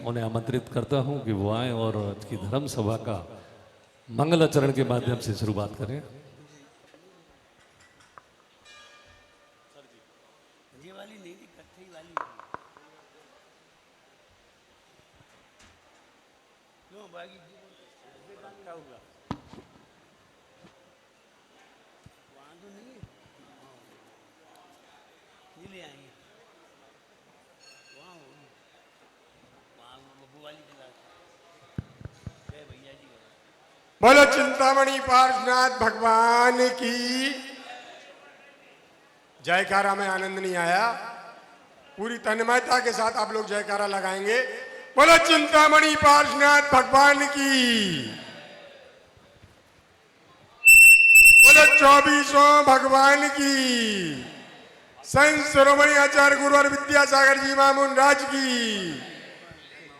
उन्हें आमंत्रित करता हूं कि वो आए और आज की धर्म सभा का मंगलाचरण के माध्यम से शुरुआत करें। बोलो चिंतामणि पार्श्वनाथ भगवान की जयकारा में आनंद नहीं आया? पूरी तन्मयता के साथ आप लोग जयकारा लगाएंगे। बोलो चिंतामणि पार्श्वनाथ भगवान की। बोलो 24वां भगवान की। संत शिरोमणि आचार्य गुरुवर विद्यासागर जी मामून राज की।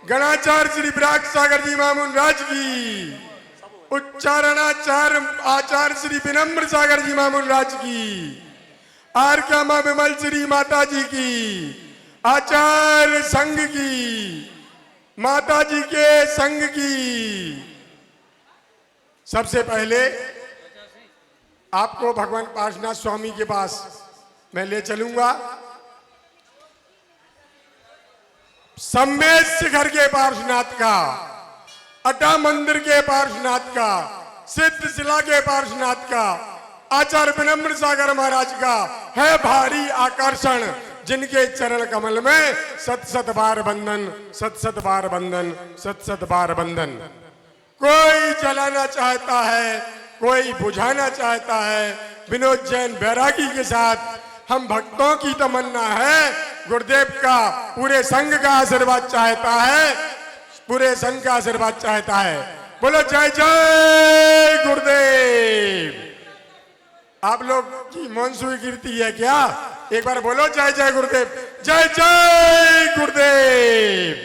गणाचार्य श्री विराग सागर जी मामून राज की। उच्चारणाचार्य आचार्य श्री विनम्र सागर जी मामून राज की। आर्का मां विमल श्री माता जी की। आचार्य संघ की, माता जी के संघ की। सबसे पहले आपको भगवान पार्श्वनाथ स्वामी के पास मैं ले चलूंगा। सम्मेद शिखर के पार्श्वनाथ का, अटा मंदिर के पार्श्वनाथ का, सिद्ध शिला के पार्श्वनाथ का, आचार्य विनम्र सागर महाराज का है भारी आकर्षण, जिनके चरण कमल में सत सत बार बंधन, सत सत बार बंधन, सत सत बार बंधन। कोई जलाना चाहता है, कोई बुझाना चाहता है। विनोद जैन बैरागी के साथ हम भक्तों की तमन्ना है, गुरुदेव का पूरे संघ का आशीर्वाद चाहता है, पूरे संघ का आशीर्वाद चाहता है। बोलो जय जय गुरुदेव। आप लोग की मौन स्वीकृति है क्या? एक बार बोलो जय जय गुरुदेव, जय जय गुरुदेव।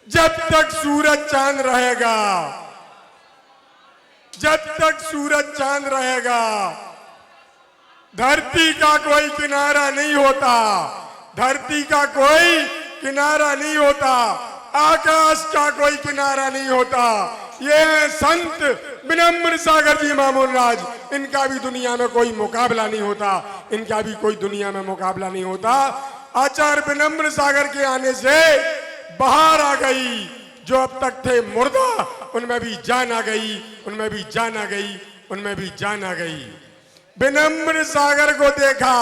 जब तक सूरज चांद रहेगा, जब तक सूरज चांद रहेगा, धरती का कोई किनारा नहीं होता, धरती का कोई किनारा नहीं होता, आकाश का कोई किनारा नहीं होता। ये संत विनम्र सागर जी मामून राज, इनका भी दुनिया में कोई मुकाबला नहीं होता, इनका भी कोई दुनिया में मुकाबला नहीं होता। आचार्य विनम्र सागर के आने से बाहर आ गई, जो अब तक थे मुर्दा, उनमें भी जान आ गई, उनमें भी जान आ गई, उनमें भी जान आ गई। विनम्र सागर को देखा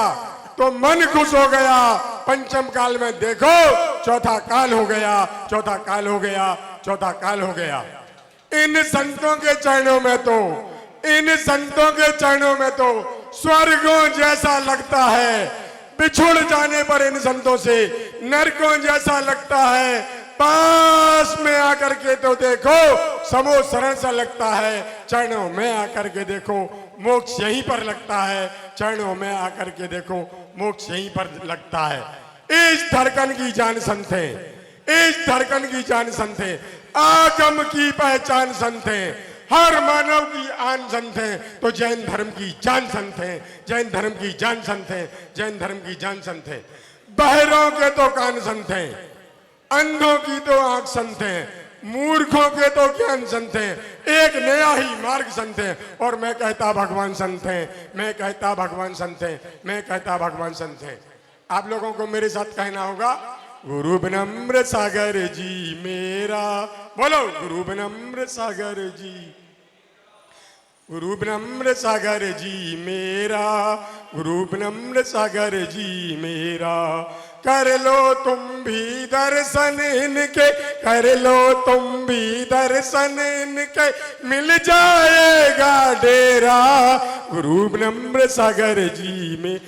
तो मन खुश हो गया। पंचम काल में देखो चौथा काल हो गया, चौथा काल हो गया, चौथा काल हो गया। इन संतों के चरणों में तो, इन संतों के चरणों में तो स्वर्गों जैसा लगता है। बिछुड़ जाने पर इन संतों से नरकों जैसा लगता है। पास में आकर के तो देखो समो सरल सा लगता है, चरणों में आकर के देखो मोक्ष यहीं पर लगता है, चरणों में आकर के देखो मोक्ष यहीं पर लगता है। इस धड़कन की जान संत है, इस धड़कन की जान संत है, आगम की पहचान संत है, हर मानव की आन संत है। तो जैन धर्म की जान संत है, जैन धर्म की जान संत है, जैन धर्म की जान संत है। बहरों के तो कान संत है, अंधों की तो आंख संत है, मूर्खों के तो ज्ञान संत है। एक नया ही मार्ग संत है। और मैं कहता भगवान संत है, मैं कहता भगवान संत है, मैं कहता भगवान संत है। आप लोगों को मेरे साथ कहना होगा, गुरु विनम्र सागर जी मेरा। बोलो गुरु विनम्र सागर जी, गुरु विनम्र सागर जी मेरा, गुरु विनम्र सागर जी मेरा। कर लो तुम भी दर्शन इनके, कर लो तुम भी दर्शन इनके, मिल जाएगा डेरा। गुरु विनम्र सागर जी में,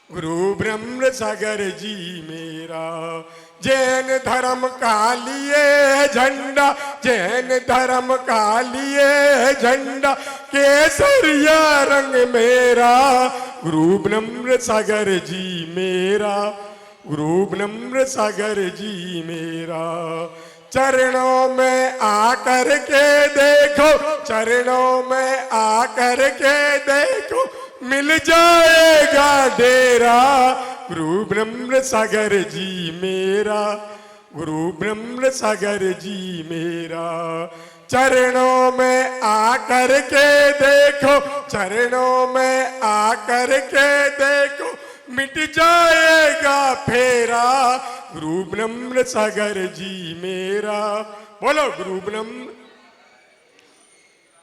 गुरु ब्रह्म सागर जी मेरा। जैन धर्म का लिए झंडा, जैन धर्म का लिए झंडा, केसरिया रंग मेरा। गुरु ब्रह्म सागर जी मेरा, गुरु ब्रह्म सागर जी मेरा। चरणों में आकर के देखो, चरणों में आकर के देखो, मिल जाएगा डेरा। गुरु ब्रह्म सागर जी मेरा, गुरु ब्रह्म सागर जी मेरा। चरणों में आकर के देखो, चरणों में आकर के देखो, मिट जाएगा फेरा। गुरु ब्रह्म सागर जी मेरा। बोलो गुरु ब्रह्म।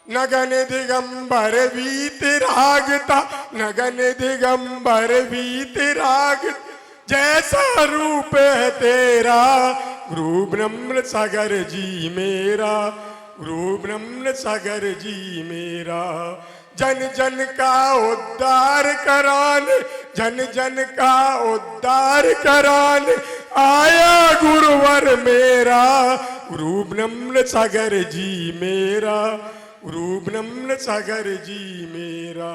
नगन दिगंबर वीतरागता, नगन दिगंबर वीतराग, जैसा रूप है तेरा। गुरु ब्रह्म सागर जी मेरा, गुरु ब्रह्म सागर जी मेरा। जन जन का उद्धार कराने, जन जन का उद्धार कराने आया गुरुवर मेरा। गुरु ब्रह्म सागर जी मेरा, गुरु ब्रह्म सागर जी मेरा।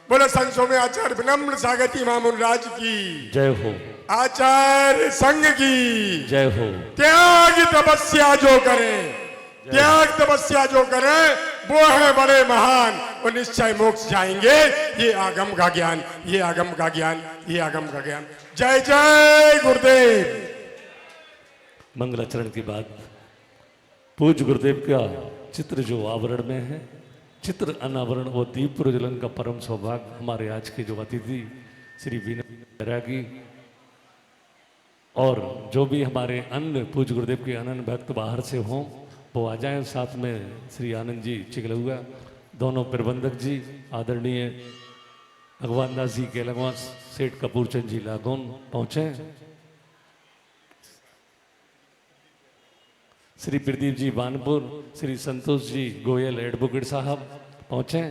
बोलो संसो में आचार्य ब्रह्म सागर जी मामुन राज की जय हो, आचार्य संघ की जय हो। त्याग तपस्या जो करें, त्याग तपस्या जो करें वो है बड़े महान, वो निश्चय मोक्ष जाएंगे। ये आगम का ज्ञान, ये आगम का ज्ञान, ये आगम का ज्ञान। जय जय गुरुदेव। मंगलाचरण के बाद पूज्य गुरुदेव का चित्र जो आवरण में है, चित्र अनावरण व दीप प्रज्वलन का परम सौभाग्य हमारे आज के जो अतिथि श्री विनय बैरागी और जो भी हमारे अन्य पूज्य गुरुदेव के अनन्य भक्त बाहर से हों वो आ जाएं। साथ में श्री आनंद जी चिगलुआ, दोनों प्रबंधक जी आदरणीय भगवान दास जी के लगवा सेठ कपूर चंद जी लागोन पहुँचे। श्री प्रदीप जी बानपुर, श्री संतोष जी गोयल एडवोकेट साहब पहुंचे।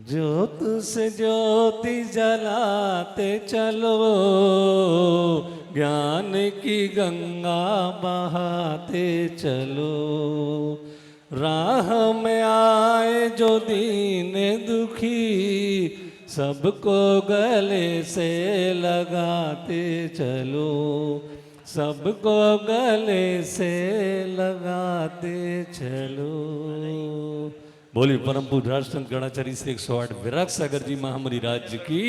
ज्योत से ज्योति जलाते चलो, ज्ञान की गंगा बहाते चलो। राह में आए जो दीन दुखी, सबको गले से लगाते चलो, सबको गले से लगाते चलो। बोली परम पूज्य राष्ट्रसंत गणाचार्य श्री 108 विराग सागर जी महामरी राज्य की।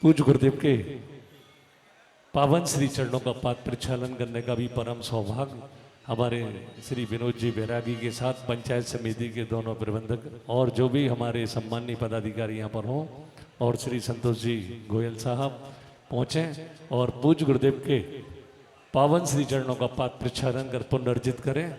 पूज्य गुरुदेव के पावन श्री चरणों का पाद प्रक्षालन करने का भी परम सौभाग्य हमारे श्री विनोद जी बैरागी के साथ पंचायत समिति के दोनों प्रबंधक और जो भी हमारे सम्मानीय पदाधिकारी यहाँ पर हों और श्री संतोष जी गोयल साहब पहुँचे और पूज्य गुरुदेव के पावन श्री चरणों का पाद प्रक्षालन कर पुनर्जित करें।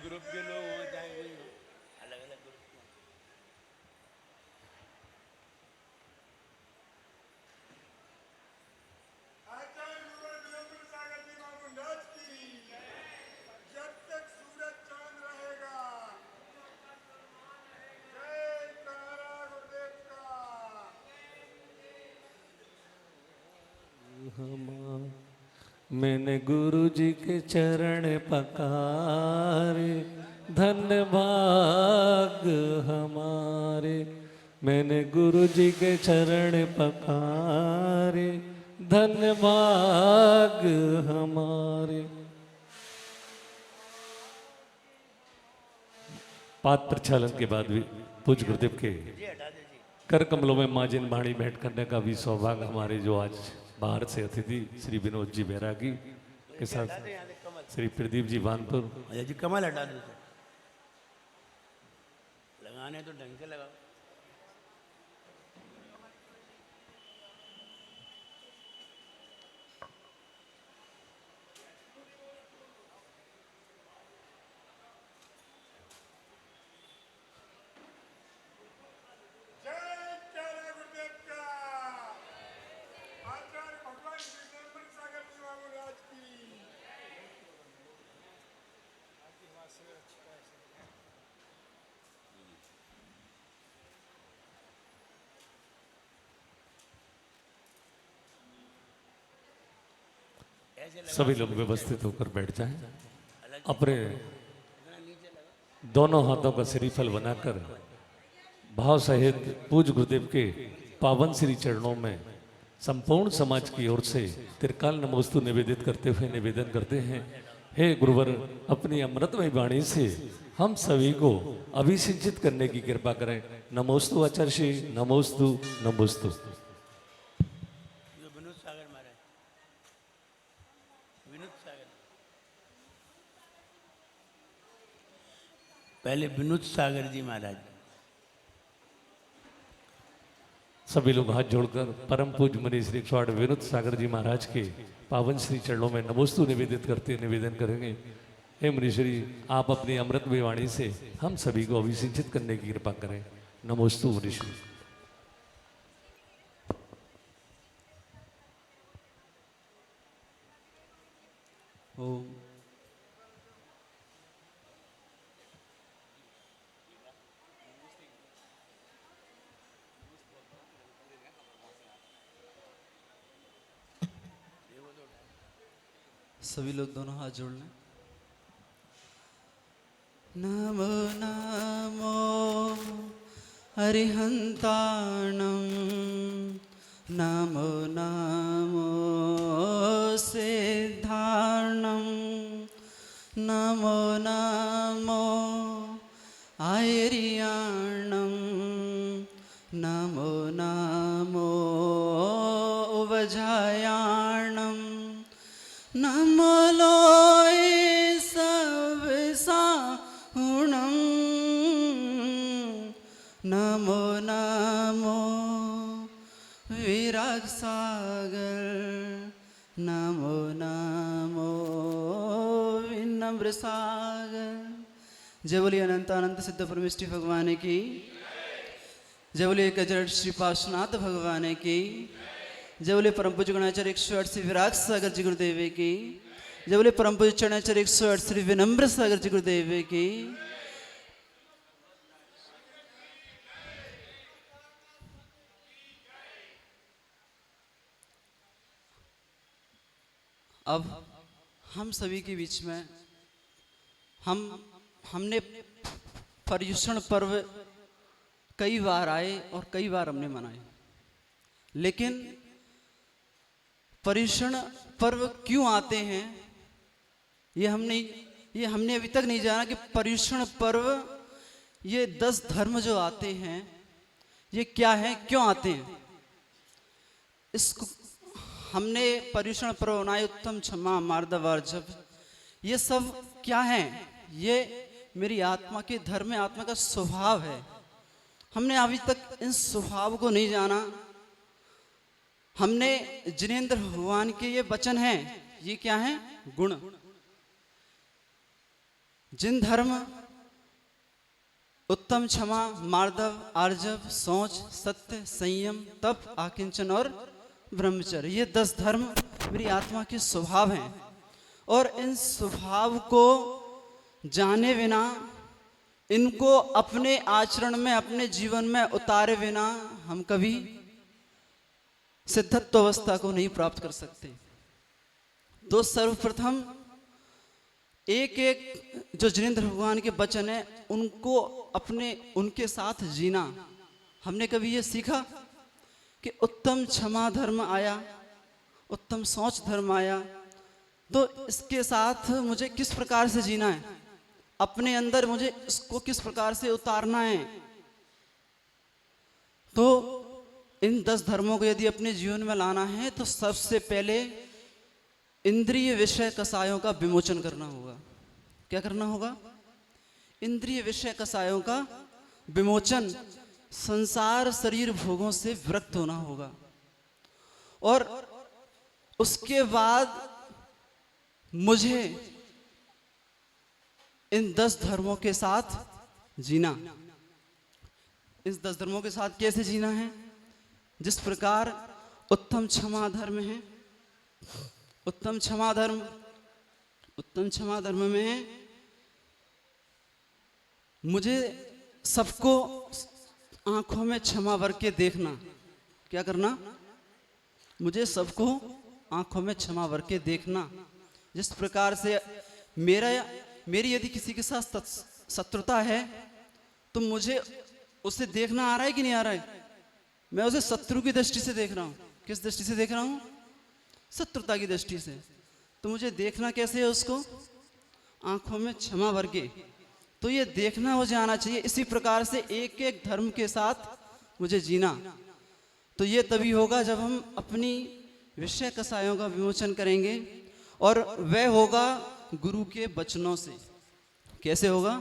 ग्रुप के लोग हो चाहे कोई हो, अलग अलग ग्रुप के। जब तक सूरज चांद रहेगा, जय तारा गुरुदेव का। मैंने गुरु जी के चरण पकारे, धन्य भाग हमारे। मैंने गुरु जी के चरण पकारे, धन्य भाग हमारे। पाद प्रक्षालन के बाद भी पूज्य गुरुदेव के कर कमलों में माजिन बाणी भेंट करने का भी सौभाग्य हमारे जो आज बाहर से अतिथि श्री विनोद जी बैरागी के साथ श्री प्रदीप जी बानपुर। अजय जी कमल हटा दो, लगाने तो ढंग से लगाओ। सभी लोग व्यवस्थित होकर बैठ जाएं। अपने दोनों हाथों का श्रीफल बनाकर भाव सहित पूज्य गुरुदेव के पावन श्री चरणों में संपूर्ण समाज की ओर से त्रिकाल नमोस्तु निवेदित करते हुए निवेदन करते हैं। हे गुरुवर, अपनी अमृतमय वाणी से हम सभी को अभिसिंचित करने की कृपा करें। नमोस्तु आचार्य श्री, नमोस्तु नमोस्तु। जो विनोद सागर महाराज, विनोद सागर, पहले विनोद सागर जी महाराज। सभी लोग हाथ जोड़कर परम पूज्य मुनि श्री स्वामी विनोद सागर जी महाराज के पावन श्री चरणों में नमोस्तु निवेदित करते निवेदन करेंगे। हे मुनि श्री, आप अपनी अमृतमय वाणी से हम सभी को अभिसिंचित करने की कृपा करें। नमोस्तु मुनि श्री। ओम सभी लोग दोनों हाथ जोड़ लें। नमो नमो हरिहंताणं, नमो नमो सिद्धार्णं, नमो नमो आयर्याणं, नमो नमो उवजायाणं, नमो लोय सवसाहुणं, नमो नमो विराग सागर, नमो नमो विनम्र सागर। जय बोलिए अनंत अनंत सिद्ध परमेष्टि भगवान की, जय बोलिए गजर श्री पार्श्वनाथ भगवान की, जय बोले परम पूज्य गणाचार्य 108 श्री विराग सागर जी गुरुदेव की, जय बोले परम पूज्य चरणाचार्य 108 श्री विनम्र सागर जी गुरुदेव की। अब हम सभी के बीच में हमने पर्युषण पर्व कई बार आए और कई बार हमने मनाए, लेकिन पर्युषण पर्व क्यों आते हैं ये हमने अभी तक नहीं जाना कि पर्युषण पर्व, ये 10 धर्म जो आते हैं ये क्या है, क्यों आते हैं। इसको हमने पर्युषण पर्व मनाए, उत्तम क्षमा मार्दव अर्जव, ये सब क्या है, ये मेरी आत्मा के धर्म, आत्मा का स्वभाव है। हमने अभी तक इन स्वभाव को नहीं जाना। हमने जिनेंद्र भगवान के ये वचन हैं, ये क्या है, गुण। जिन धर्म उत्तम क्षमा मार्दव आर्जव सोच सत्य संयम तप आकिंचन और ब्रह्मचर्य, ये 10 धर्म मेरी आत्मा के स्वभाव हैं। और इन स्वभाव को जाने बिना, इनको अपने आचरण में अपने जीवन में उतारे बिना हम कभी सिद्धत्व अवस्था को नहीं प्राप्त कर सकते। तो सर्वप्रथम एक एक जो जिनेंद्र भगवान के वचन है उनको उनके साथ जीना। हमने कभी ये सीखा कि उत्तम क्षमा धर्म आया, उत्तम सोच धर्म आया, तो इसके साथ मुझे किस प्रकार से जीना है, अपने अंदर मुझे इसको किस प्रकार से उतारना है। तो इन 10 धर्मों को यदि अपने जीवन में लाना है तो सबसे पहले इंद्रिय विषय कसायों का विमोचन करना होगा। क्या करना होगा, इंद्रिय विषय कसायों का विमोचन, संसार शरीर भोगों से विरक्त होना होगा। और उसके बाद मुझे इन 10 धर्मों के साथ जीना। इस 10 धर्मों के साथ कैसे जीना है, जिस प्रकार उत्तम क्षमा धर्म है, उत्तम क्षमा धर्म में मुझे सबको आंखों में क्षमा भर के देखना। क्या करना, मुझे सबको आंखों में क्षमा भर के देखना। जिस प्रकार से मेरी यदि किसी के साथ शत्रुता है तो मुझे उसे देखना आ रहा है कि नहीं आ रहा है? मैं उसे शत्रु की दृष्टि से देख रहा हूं। किस दृष्टि से देख रहा हूं? शत्रुता की दृष्टि से। तो मुझे देखना कैसे है उसको? आंखों में क्षमा भर के। तो ये देखना मुझे आना चाहिए। इसी प्रकार से एक एक धर्म के साथ मुझे जीना। तो ये तभी होगा जब हम अपनी विषय कसायों का विमोचन करेंगे, और वह होगा गुरु के वचनों से। कैसे होगा?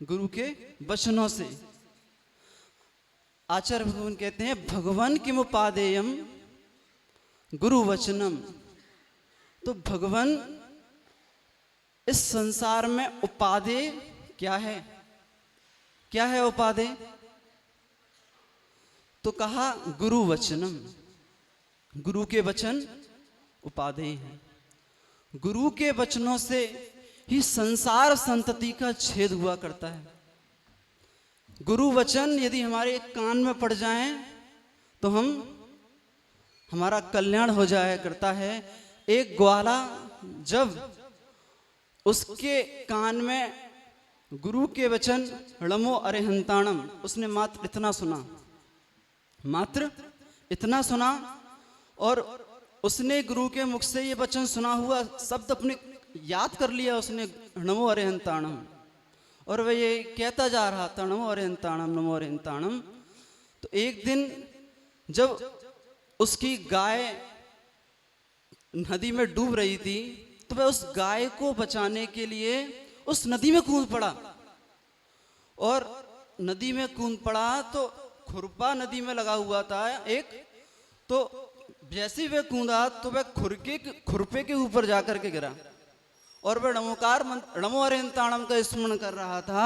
गुरु के वचनों से। आचार्य भगवान कहते हैं भगवान किम उपादेयम गुरु वचनम। तो भगवान इस संसार में उपादेय क्या है? क्या है उपादेय? तो कहा गुरु वचनम। गुरु के वचन उपादेय हैं। गुरु के वचनों से ही संसार संतति का छेद हुआ करता है। गुरु वचन यदि हमारे कान में पड़ जाएं तो हमारा कल्याण हो जाया करता है। एक ग्वाला जब उसके कान में गुरु के वचन णमो अरिहंताणम, उसने मात्र इतना सुना, मात्र इतना सुना, और उसने गुरु के मुख से ये वचन सुना हुआ शब्द अपने याद कर लिया उसने, नमो अरिहंताणम, और वह ये कहता जा रहा था नमो अरिहंताणम नमो अरिहंताणम। तो एक दिन जब उसकी गाय नदी में डूब रही थी तो वह उस गाय को बचाने के लिए उस नदी में कूद पड़ा, और नदी में कूद पड़ा तो खुरपा नदी में लगा हुआ था एक, तो जैसे ही वह कूदा तो वह खुरपे के ऊपर जाकर के गिरा, और वह नमो अरिहंताणम का स्मरण कर रहा था।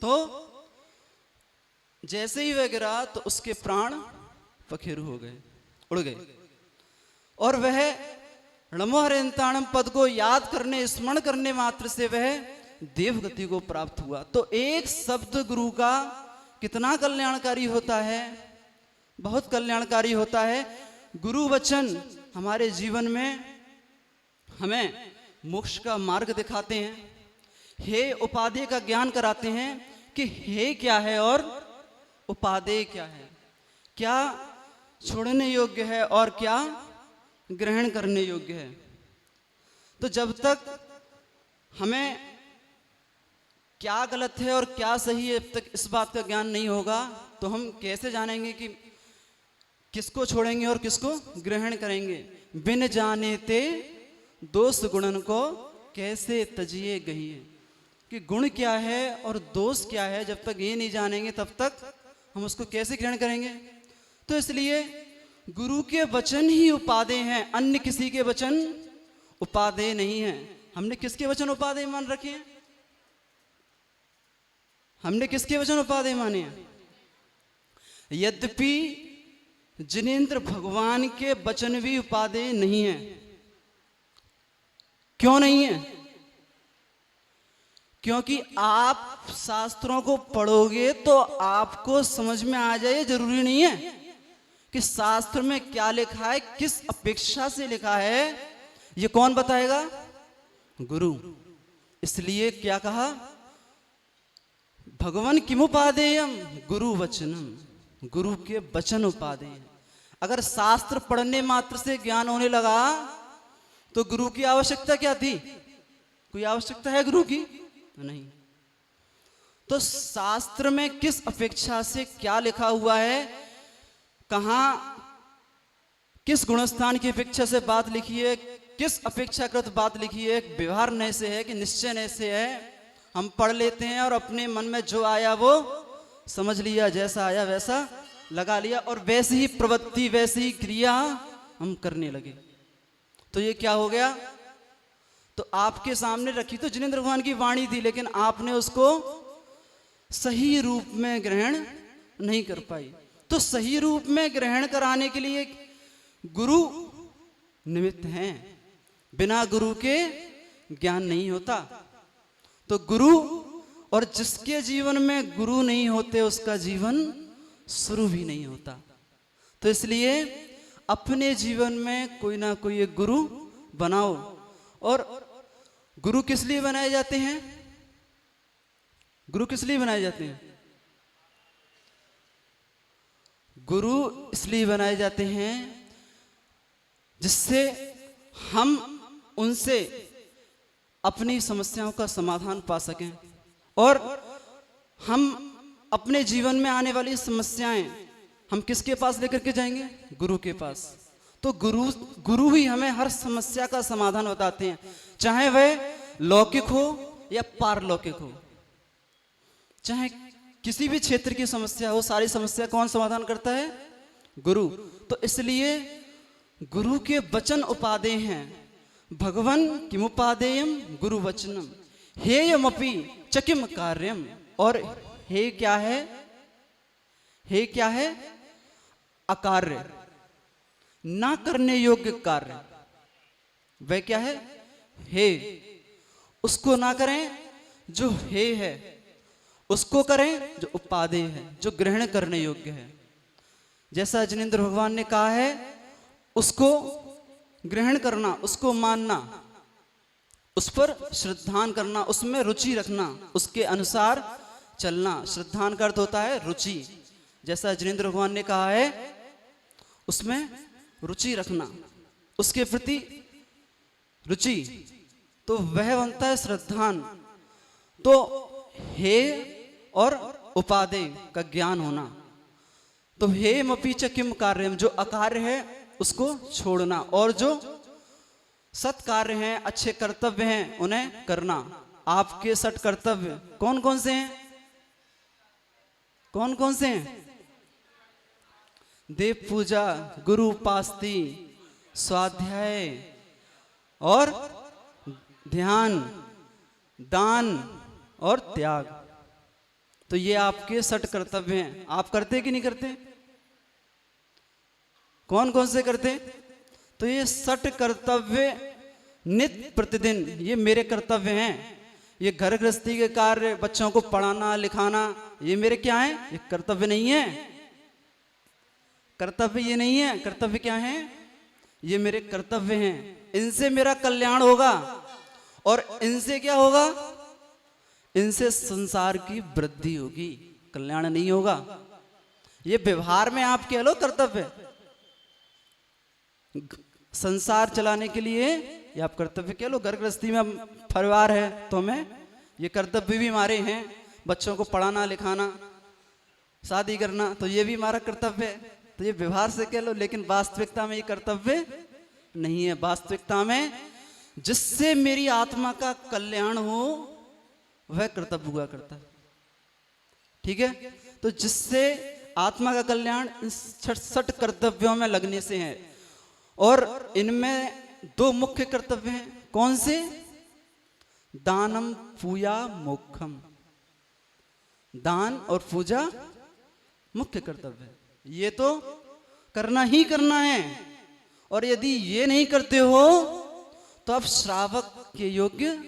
तो जैसे ही वह गिरा तो उसके प्राण पखेरु हो गए, उड़ गए, और वह नमो अरिहंताणम पद को याद करने, स्मरण करने मात्र से वह देवगति को प्राप्त हुआ। तो एक शब्द गुरु का कितना कल्याणकारी होता है, बहुत कल्याणकारी होता है। गुरु वचन हमारे जीवन में हमें मोक्ष का मार्ग दिखाते हैं। हे उपादेय का ज्ञान कराते हैं कि हे क्या है और उपादेय क्या है, क्या छोड़ने योग्य है और क्या ग्रहण करने योग्य है। तो जब तक हमें क्या गलत है और क्या सही है, जब तक इस बात का ज्ञान नहीं होगा तो हम कैसे जानेंगे कि किसको छोड़ेंगे और किसको ग्रहण करेंगे। बिन जाने ते दोष गुणन को कैसे तजिए गहिए, कि गुण क्या है और दोष क्या है, जब तक ये नहीं जानेंगे तब तक हम उसको कैसे ग्रहण करेंगे। तो इसलिए गुरु के वचन ही उपादेय हैं, अन्य किसी के वचन उपादेय नहीं है। हमने किसके वचन उपादेय मान रखे हैं? हमने किसके वचन उपादेय माने हैं? यद्यपि जिनेंद्र भगवान के वचन भी उपादेय नहीं है। क्यों नहीं है? क्योंकि आप शास्त्रों को पढ़ोगे तो आपको समझ में आ जाए, जरूरी नहीं है कि शास्त्र में क्या लिखा है, किस अपेक्षा से लिखा है, ये कौन बताएगा? गुरु। इसलिए क्या कहा? भगवान किमुपादेयम गुरु वचनम, गुरु के वचन उपादेय। अगर शास्त्र पढ़ने मात्र से ज्ञान होने लगा तो गुरु की आवश्यकता क्या थी? कोई आवश्यकता है गुरु की? नहीं। तो शास्त्र में किस अपेक्षा से क्या लिखा हुआ है, कहां किस गुणस्थान की अपेक्षा से बात लिखी है, किस अपेक्षाकृत बात लिखी है, व्यवहार नए से है कि निश्चय नए से है, हम पढ़ लेते हैं और अपने मन में जो आया वो समझ लिया, जैसा आया वैसा लगा लिया, और वैसी ही प्रवृत्ति वैसी ही क्रिया हम करने लगे। तो ये क्या हो गया? तो आपके सामने रखी तो जिनेंद्र भगवान की वाणी थी, लेकिन आपने उसको सही रूप में ग्रहण नहीं कर पाई। तो सही रूप में ग्रहण कराने के लिए गुरु निमित्त हैं, बिना गुरु के ज्ञान नहीं होता। तो गुरु, और जिसके जीवन में गुरु नहीं होते उसका जीवन शुरू भी नहीं होता। तो इसलिए अपने जीवन में कोई ना कोई एक गुरु बनाओ। और गुरु किस लिए बनाए जाते हैं? गुरु किस लिए बनाए जाते हैं? गुरु इसलिए बनाए जाते हैं जिससे हम उनसे अपनी समस्याओं का समाधान पा सकें, और हम अपने जीवन में आने वाली समस्याएं हम किसके पास लेकर के जाएंगे? गुरु के पास। तो गुरु ही हमें हर समस्या का समाधान बताते हैं, चाहे वह लौकिक हो या पारलौकिक हो। चाहे किसी भी क्षेत्र की समस्या हो, सारी समस्या कौन समाधान करता है? गुरु। तो इसलिए गुरु के वचन उपादेय हैं। भगवन किमुपादेयम गुरु वचनम हेयमपि चकिम कार्यम। और हे क्या है? हे क्या है? अकार्य, ना करने योग्य कार्य। वह क्या है? हे। उसको ना करें जो हे है, उसको करें जो उपादेय है, जो ग्रहण करने योग्य है। जैसा जिनेंद्र भगवान ने कहा है, उसको ग्रहण करना, उसको मानना, उस पर श्रद्धान करना, उसमें रुचि रखना, उसके अनुसार चलना। श्रद्धान का अर्थ होता है रुचि। जैसा जिनेंद्र भगवान ने कहा है, उसमें रुचि रखना, उसके प्रति रुचि, तो वह बनता है श्रद्धान। तो हे और उपादेय का ज्ञान होना। तो हे मपी च किम कार्यम, जो अकार्य है उसको छोड़ना, और जो सत्कार्य हैं, अच्छे कर्तव्य हैं, उन्हें करना। आपके सठ कर्तव्य कौन कौन से हैं? कौन कौन से हैं? देव पूजा, गुरु उपासती, स्वाध्याय और ध्यान, दान और त्याग। तो ये आपके सठ कर्तव्य हैं। आप करते कि नहीं करते? कौन कौन से करते? तो ये सठ कर्तव्य नित्य प्रतिदिन ये मेरे कर्तव्य हैं। ये घर गृहस्थी के कार्य, बच्चों को पढ़ाना लिखाना, ये मेरे क्या है? ये कर्तव्य नहीं है। कर्तव्य ये नहीं है। कर्तव्य क्या है? ये मेरे कर्तव्य हैं। इनसे मेरा कल्याण होगा, और इनसे क्या होगा? इनसे संसार की वृद्धि होगी, कल्याण नहीं होगा। ये व्यवहार में आप कह लो कर्तव्य, संसार चलाने के लिए ये आप कर्तव्य कह लो। घर गृहस्थी में परिवार है तो हमें ये कर्तव्य भी हमारे हैं। बच्चों को पढ़ाना लिखाना, शादी करना, तो ये भी हमारा कर्तव्य है। तो ये व्यवहार से कह लो, लेकिन वास्तविकता में ये कर्तव्य नहीं है। वास्तविकता में जिससे मेरी आत्मा का कल्याण हो वह कर्तव्य हुआ करता है। ठीक है? तो जिससे आत्मा का कल्याण इन 66 कर्तव्यों में लगने से है। और इनमें दो मुख्य कर्तव्य हैं। कौन से? दानम पूजा मोक्षम। दान और पूजा मुख्य कर्तव्य है। ये तो करना ही करना है, और यदि ये नहीं करते हो तो आप श्रावक के योग्य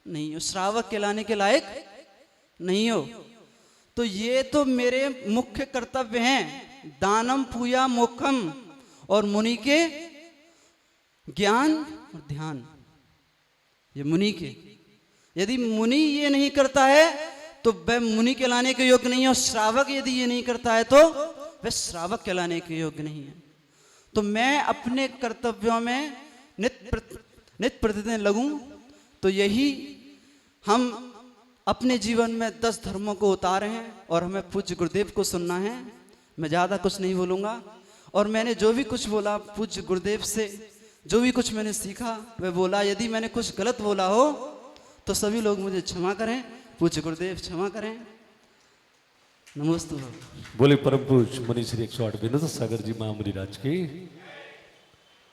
नहीं हो, श्रावक कहलाने के लायक नहीं हो। तो ये तो मेरे मुख्य कर्तव्य हैं, दानम पूजा मोक्षम, और मुनि के ज्ञान और ध्यान, ये मुनि के। यदि मुनि ये नहीं करता है तो वह मुनि कहलाने के योग्य नहीं है, और श्रावक यदि ये नहीं करता है तो वह श्रावक कहलाने के योग्य नहीं है। तो मैं अपने कर्तव्यों में नित्य प्रतिदिन लगूं, तो यही हम अपने जीवन में 10 धर्मों को उतारे हैं, और हमें पूज्य गुरुदेव को सुनना है। मैं ज़्यादा कुछ नहीं बोलूँगा, और मैंने जो भी कुछ बोला पूज्य गुरुदेव से जो भी कुछ मैंने सीखा वह बोला। यदि मैंने कुछ गलत बोला हो तो सभी लोग मुझे क्षमा करें, पूज्य गुरुदेव क्षमा करें। नमस्ते। बोले परम पूज्य मुनि श्री 108 विनोद सागर जी महामुनि राज की।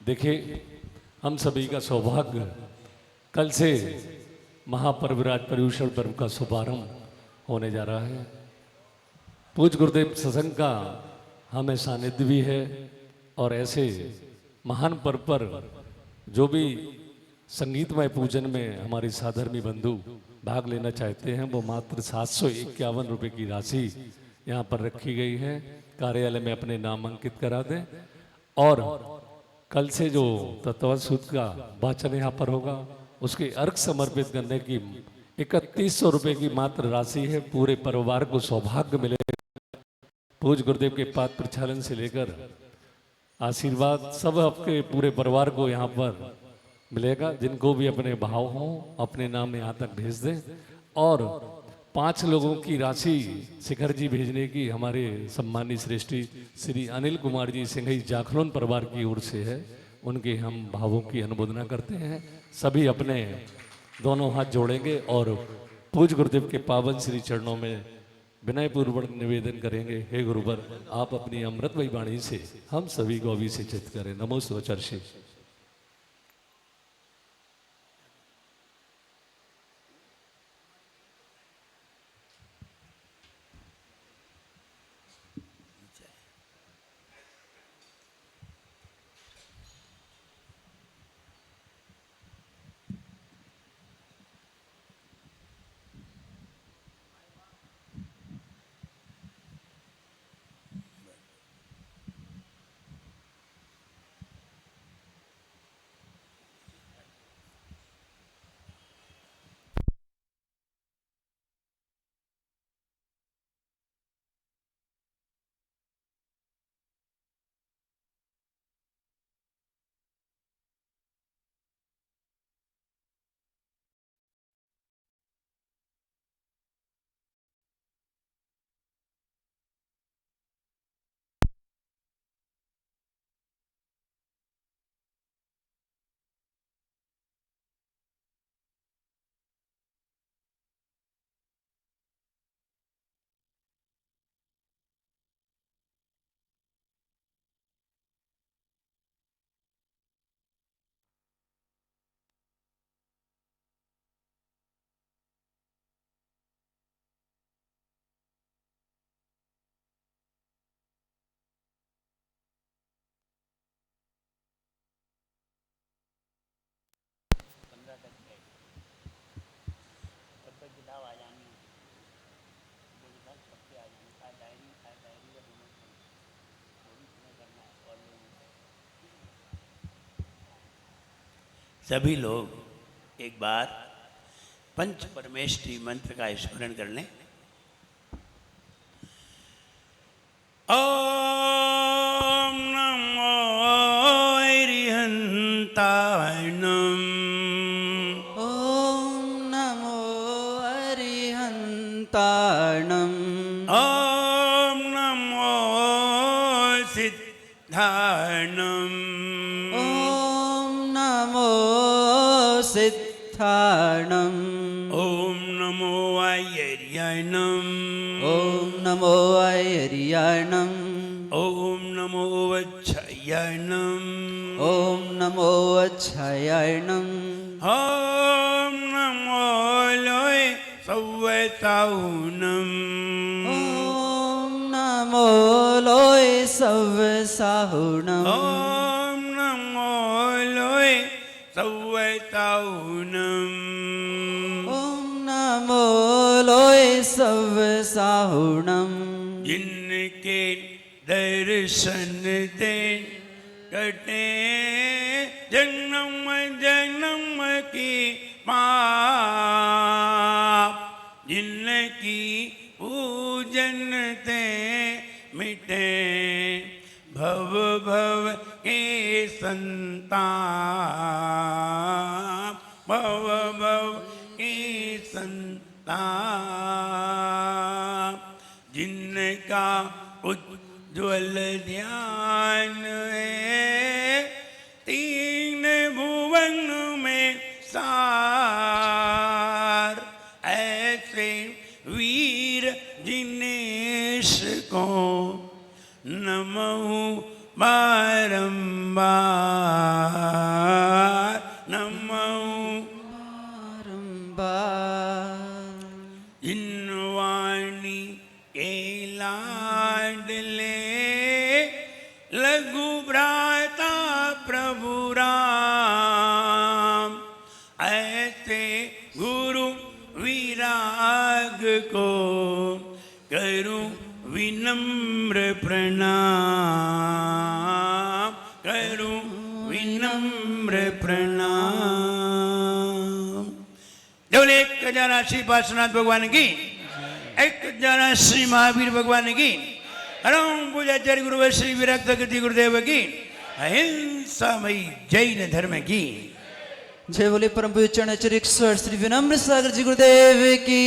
देखिए, हम सभी का सौभाग्य कल से महापर्व राज पर्यूषण पर्व का शुभारंभ होने जा रहा है। पूज्य गुरुदेव सत्संग का हमें सानिध्य भी है, और ऐसे महान पर्व पर जो भी संगीतमय पूजन में हमारे साधर्मी बंधु भाग लेना चाहते हैं, वो मात्र 751 रुपये की राशि यहाँ पर रखी गई है। कार्यालय में अपने नाम अंकित करा दें। और कल से जो तत्व सूत्र का वाचन यहाँ पर होगा उसके अर्घ समर्पित करने की 3100 रुपये की मात्र राशि है। पूरे परिवार को सौभाग्य मिलेगा। पूज्य गुरुदेव के पाद प्रक्षालन से लेकर आशीर्वाद सब आपके पूरे परिवार को यहाँ पर मिलेगा। जिनको भी अपने भाव हों अपने नाम यहाँ तक भेज दें। और 5 लोगों की राशि शिखर जी भेजने की हमारे सम्मानित श्रेष्ठी श्री अनिल कुमार जी सिंघई जाखलोन परिवार की ओर से है। उनके हम भावों की अनुमोदना करते हैं। सभी अपने दोनों हाथ जोड़ेंगे और पूज्य गुरुदेव के पावन श्री चरणों में विनयपूर्वक निवेदन करेंगे। हे गुरुवर, आप अपनी अमृतमयी वाणी से हम सभी को अभिषेचित करें। नमो स्वचर्षि। सभी लोग एक बार पंच परमेष्ठी मंत्र का स्मरण कर लें। ओम नमो अरिहंताय नम। ओम नमो अरिहंताणम। ओम नमो सिद्धाणम। ओम नमो सिद्धाणम। ओम नमो आयर्याणम। ओम नमो आयर्याणम। ओम नमो वच्छयाणम। ओम नमो अच्छायाणम। ओम नमो लोय सव्वसाहुनम। ओम नमो लोय सव्वसाहुणम। ओम नमो लोय सव्वसाहुनम। ओम नमो लोय सव्वसाहुणम। जिनके दर्शन दे कटे जन्म जन्म की पाप। जिनकी पूजन ते मिटे भव भव के संताप। भव भव के संताप। जिनका उज्ज्वल ध्यान है 3 भुवन में सार। ऐसे वीर जिनेश को नमः बारंबार। नमः बारंबार। जिनवाणी के लाडले लघु भ्राता प्रभु राम। ऐसे गुरु विराग को करूं विनम्र प्रणाम। विनम्र प्रणाम। बोले एक खजाना श्री पार्श्वनाथ भगवान की, एक खजाना श्री महावीर भगवान की, परम पूज्याचार्य गुरु श्री विरक्त गति गुरुदेव की, अहिंसामयी जैन धर्म की। जय बोले परम पूज्य चरणाचार्य ईश्वर श्री विनम्र सागर जी गुरुदेव की।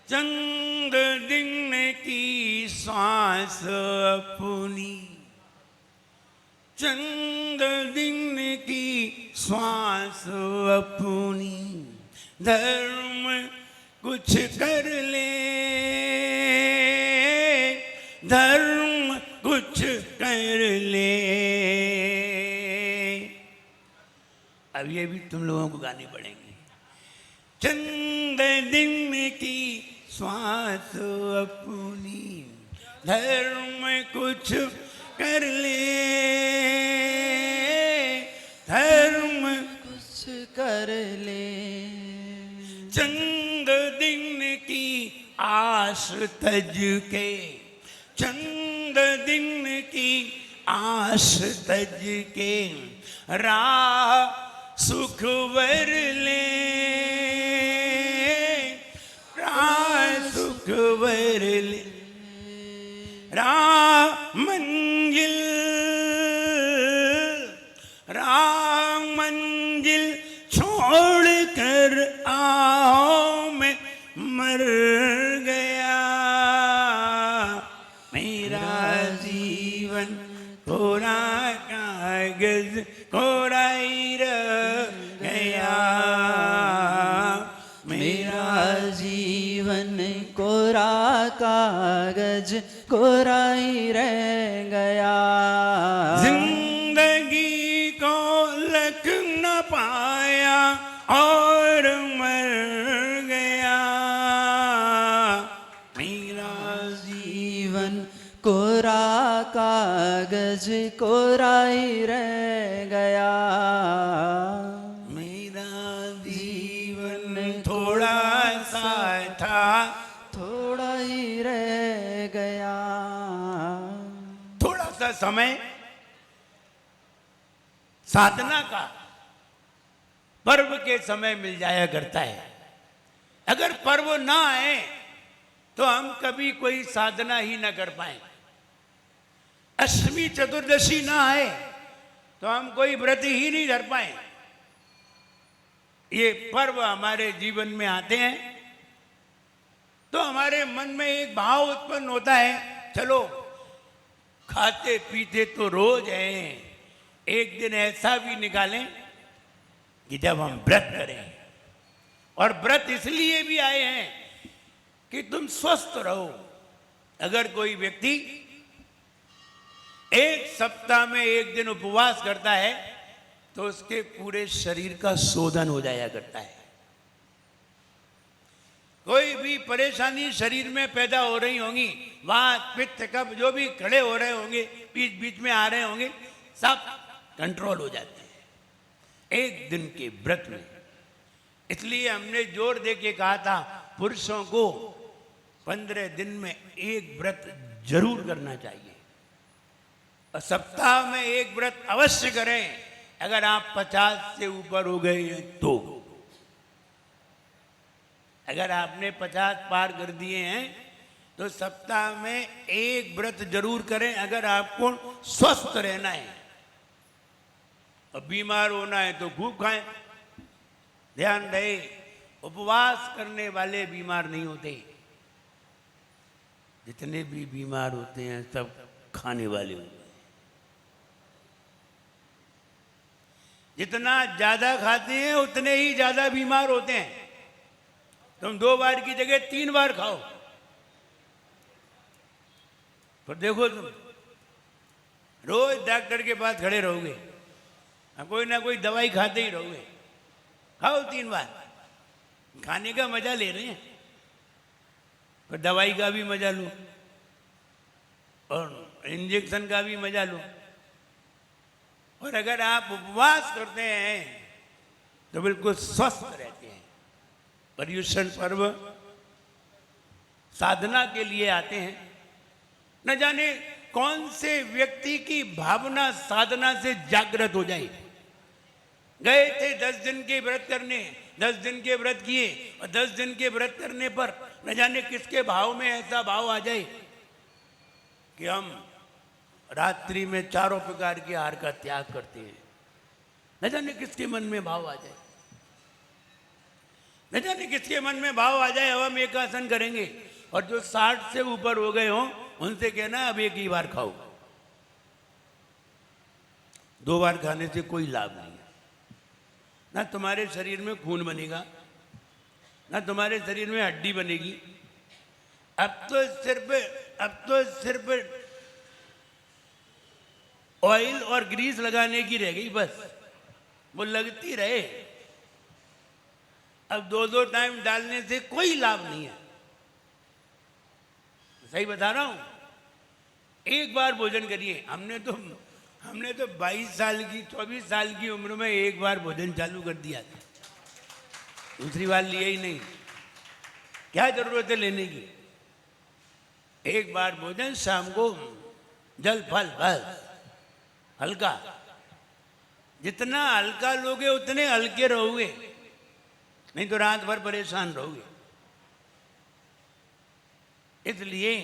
चंद दिन की सांस अपनी, चंद दिन की श्वास अपनी, धर्म कुछ कर ले, धर्म कुछ कर ले। अब ये भी तुम लोगों को गानी पड़ेंगी। चंद दिन की श्वास अपनी, धर्म कुछ कर ले, धर्म कुछ कर ले। चंद दिन की आस तज के, चंद दिन की आस तज के, राह सुख वर ले, राह सुख वर ले। राह मंजिल, राह मंजिल छोड़ कर आओ मैं मर गया, मेरा जीवन कोरा कागज कोरा ही रह गया, मेरा जीवन कोरा कागज कोरा ही रह गया। जिंदगी को लख न पाया और मर गया, मेरा जीवन कोरा कागज कोरा ही रह गया, मेरा जीवन थोड़ा सा था, थोड़ा ही रह गया। थोड़ा सा समय साधना का पर्व के समय मिल जाया करता है। अगर पर्व ना आए तो हम कभी कोई साधना ही ना कर पाए। अष्टमी चतुर्दशी ना आए तो हम कोई व्रत ही नहीं धर पाए। ये पर्व हमारे जीवन में आते हैं तो हमारे मन में एक भाव उत्पन्न होता है, चलो खाते पीते तो रोज हैं, एक दिन ऐसा भी निकालें कि जब हम व्रत करें। और व्रत इसलिए भी आए हैं कि तुम स्वस्थ रहो। अगर कोई व्यक्ति एक सप्ताह में एक दिन उपवास करता है तो उसके पूरे शरीर का शोधन हो जाया करता है। कोई भी परेशानी शरीर में पैदा हो रही होंगी, वात पित्त कफ जो भी खड़े हो रहे होंगे, बीच बीच में आ रहे होंगे, सब कंट्रोल हो जाते हैं एक दिन के व्रत में। इसलिए हमने जोर दे के कहा था पुरुषों को 15 दिन में एक व्रत जरूर करना चाहिए और सप्ताह में एक व्रत अवश्य करें। अगर आप 50 से ऊपर हो गए हैं तो, अगर आपने 50 पार कर दिए हैं तो सप्ताह में एक व्रत जरूर करें। अगर आपको स्वस्थ रहना है और बीमार होना है तो खूब खाएं। ध्यान रहे, उपवास करने वाले बीमार नहीं होते, जितने भी बीमार होते हैं सब खाने वाले होते हैं। जितना ज्यादा खाते हैं उतने ही ज्यादा बीमार होते हैं। तुम 2 बार की जगह 3 बार खाओ, पर देखो तुम रोज डॉक्टर के पास खड़े रहोगे, कोई ना कोई दवाई खाते ही रहोगे। खाओ 3 बार, खाने का मजा ले रहे हैं पर दवाई का भी मजा लो और इंजेक्शन का भी मजा लो। और अगर आप उपवास करते हैं तो बिल्कुल स्वस्थ रहते हैं। पर्युषण पर्व साधना के लिए आते हैं। न जाने कौन से व्यक्ति की भावना साधना से जागृत हो जाए। गए थे 10 दिन के व्रत करने, 10 दिन के व्रत किए और 10 दिन के व्रत करने पर न जाने किसके भाव में ऐसा भाव आ जाए कि हम रात्रि में चारों प्रकार के आहार का त्याग करते हैं। न जाने किसके मन में भाव आ जाए, न जाने किसके मन में भाव आ जाए, अब हम एक आसन करेंगे और जो 60 से ऊपर हो गए हों उनसे कहना अब एक ही बार खाओ। 2 बार खाने से कोई लाभ नहीं है। ना तुम्हारे शरीर में खून बनेगा, ना तुम्हारे शरीर में हड्डी बनेगी। अब तो सिर्फ ऑयल और ग्रीस लगाने की रह गई, बस वो लगती रहे। अब 2-2 टाइम डालने से कोई लाभ नहीं है। सही बता रहा हूं। एक बार भोजन करिए। हमने तो 22 साल की 24 साल की उम्र में एक बार भोजन चालू कर दिया था, दूसरी बार लिया ही नहीं। क्या जरूरत है लेने की? एक बार भोजन, शाम को जल फल, बस हल्का। जितना हल्का लोगे उतने हल्के रहोगे, नहीं तो रात भर परेशान रहोगे। इसलिए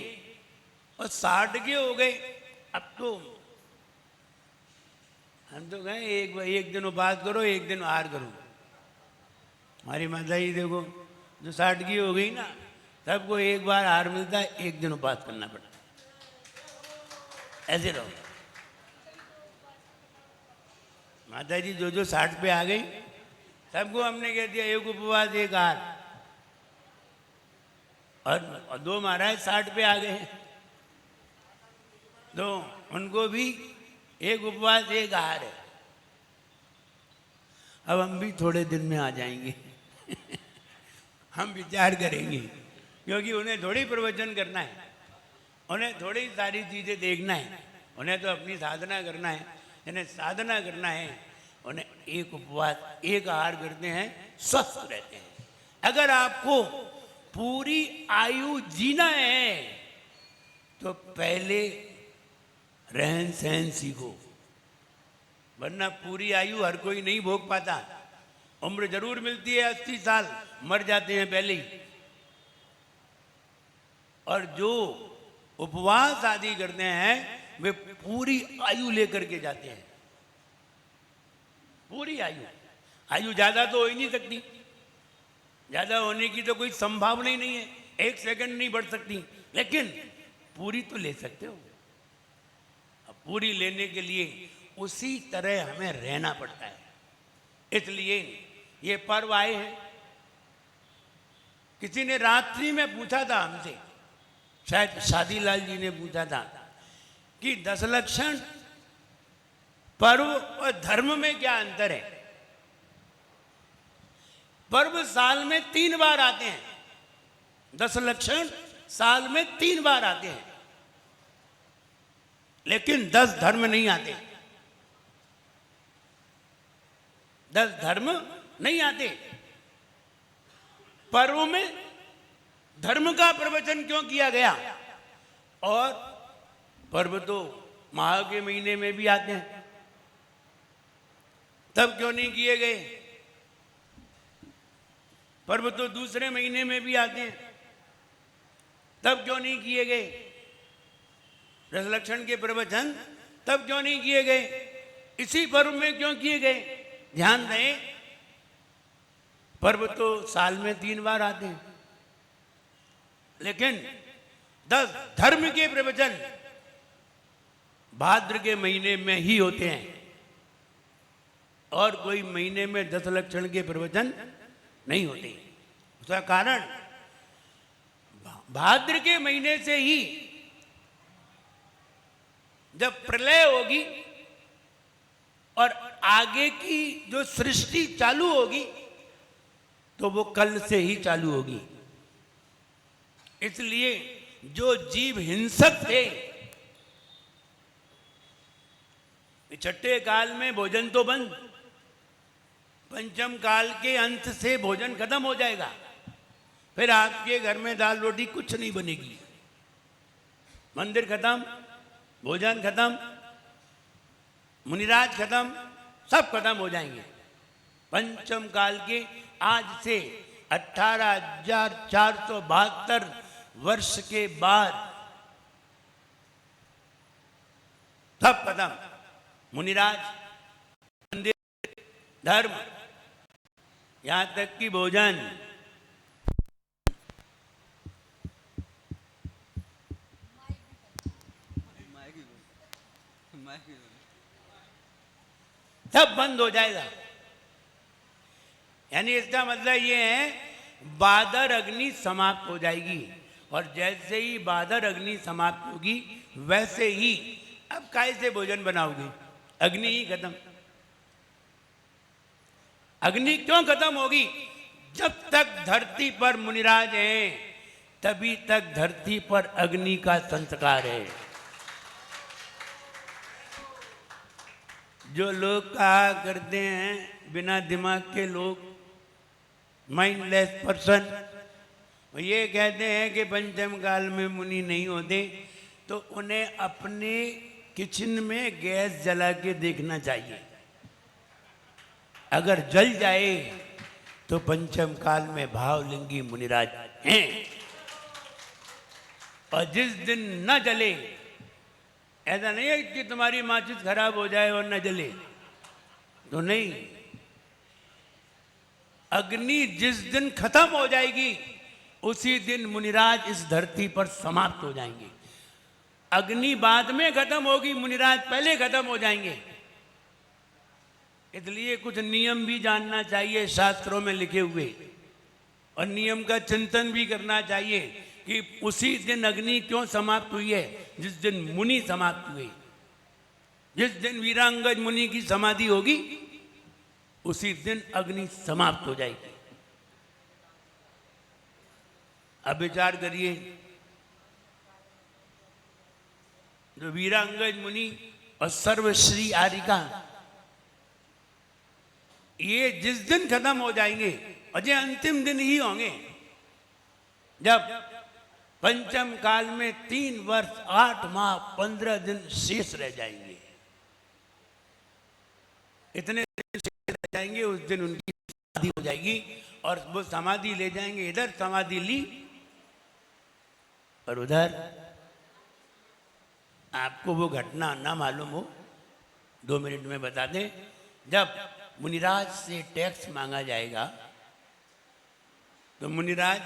और 60 के हो गए। अब तो हम तो गए एक दिन उपवास करो, एक दिन आहार करो। हमारी माता जी देखो, जो 60 की हो गई ना, सबको एक बार आहार मिलता है, एक दिन उपवास करना पड़ता। ऐसे रहो। माता जी जो 60 पे आ गई, सबको हमने कह दिया एक उपवास एक आहार। और 2 महाराज 60 पे आ गए हैं, तो उनको भी एक उपवास एक आहार है। अब हम भी थोड़े दिन में आ जाएंगे। हम विचार करेंगे, क्योंकि उन्हें थोड़ी प्रवचन करना है, उन्हें थोड़ी सारी चीजें देखना है, उन्हें तो अपनी साधना करना है। इन्हें साधना करना है, उन्हें एक उपवास एक आहार करते हैं, स्वस्थ रहते हैं। अगर आपको पूरी आयु जीना है तो पहले रहन सहन सीखो, वरना पूरी आयु हर कोई नहीं भोग पाता। उम्र जरूर मिलती है 80 साल, मर जाते हैं पहले ही। और जो उपवास आदि करते हैं वे पूरी आयु लेकर के जाते हैं। पूरी आयु ज्यादा तो हो ही नहीं सकती, ज्यादा होने की तो कोई संभावना ही नहीं है। 1 सेकंड नहीं बढ़ सकती, लेकिन पूरी तो ले सकते हो। पूरी लेने के लिए उसी तरह हमें रहना पड़ता है। इसलिए ये पर्व आए हैं। किसी ने रात्रि में पूछा था हमसे, शायद शादीलाल जी ने पूछा था कि 10 लक्षण पर्व और धर्म में क्या अंतर है। पर्व साल में 3 बार आते हैं, 10 लक्षण साल में 3 बार आते हैं, लेकिन 10 धर्म नहीं आते। 10 धर्म नहीं आते। पर्व में धर्म का प्रवचन क्यों किया गया? और पर्व तो माह के महीने में भी आते हैं, तब क्यों नहीं किए गए? पर्व तो दूसरे महीने में भी आते हैं, तब क्यों नहीं किए गए? रसलक्षण के प्रवचन तब क्यों नहीं किए गए? इसी पर्व में क्यों किए गए? ध्यान दें, पर्व तो साल में 3 बार आते हैं, लेकिन 10 धर्म के प्रवचन भाद्र के महीने में ही होते हैं, और कोई महीने में 10 लक्षण के प्रवचन नहीं होते। उसका कारण भाद्र के महीने से ही जब प्रलय होगी और आगे की जो सृष्टि चालू होगी तो वो कल से ही चालू होगी। इसलिए जो जीव हिंसक थे, छठे काल में भोजन तो बंद, पंचम काल के अंत से भोजन खत्म हो जाएगा, फिर आपके घर में दाल रोटी कुछ नहीं बनेगी। मंदिर खत्म, भोजन खत्म, मुनिराज खत्म, सब खत्म हो जाएंगे। पंचम काल के आज से 18,472 वर्ष के बाद सब खत्म। मुनिराज, मंदिर, धर्म, यहां तक कि भोजन। सब बंद हो जाएगा। यानी इसका मतलब ये है बादर अग्नि समाप्त हो जाएगी। और जैसे ही बादर अग्नि समाप्त होगी वैसे ही अब कैसे भोजन बनाओगे? अग्नि ही खत्म। अग्नि क्यों खत्म होगी? जब तक धरती पर मुनिराज हैं तभी तक धरती पर अग्नि का संस्कार है। जो लोग कहा करते हैं बिना दिमाग के लोग, माइंडलेस पर्सन, ये कहते हैं कि पंचम काल में मुनि नहीं होते, तो उन्हें अपने किचन में गैस जला के देखना चाहिए। अगर जल जाए तो पंचम काल में भावलिंगी मुनिराज हैं। और जिस दिन न जले, ऐसा नहीं है कि तुम्हारी माचिस खराब हो जाए और न जले, तो नहीं। अग्नि जिस दिन खत्म हो जाएगी उसी दिन मुनिराज इस धरती पर समाप्त हो जाएंगे। अग्नि बाद में खत्म होगी, मुनिराज पहले खत्म हो जाएंगे। इसलिए कुछ नियम भी जानना चाहिए शास्त्रों में लिखे हुए, और नियम का चिंतन भी करना चाहिए कि उसी दिन अग्नि क्यों समाप्त हुई है जिस दिन मुनि समाप्त हुए। जिस दिन वीरांगज मुनि की समाधि होगी उसी दिन अग्नि समाप्त हो जाएगी। अब विचार करिए, जो वीरांगज मुनि और सर्वश्री आरिका, ये जिस दिन खत्म हो जाएंगे, और ये अंतिम दिन ही होंगे जब पंचम काल में 3 वर्ष 8 माह 15 दिन शेष रह जाएंगे। इतने दिन शेष रह जाएंगे, उस दिन उनकी समाधि हो जाएगी और वो समाधि ले जाएंगे। इधर समाधि ली और उधर। आपको वो घटना ना मालूम हो 2 मिनट में बता दें। जब मुनिराज से टैक्स मांगा जाएगा तो मुनिराज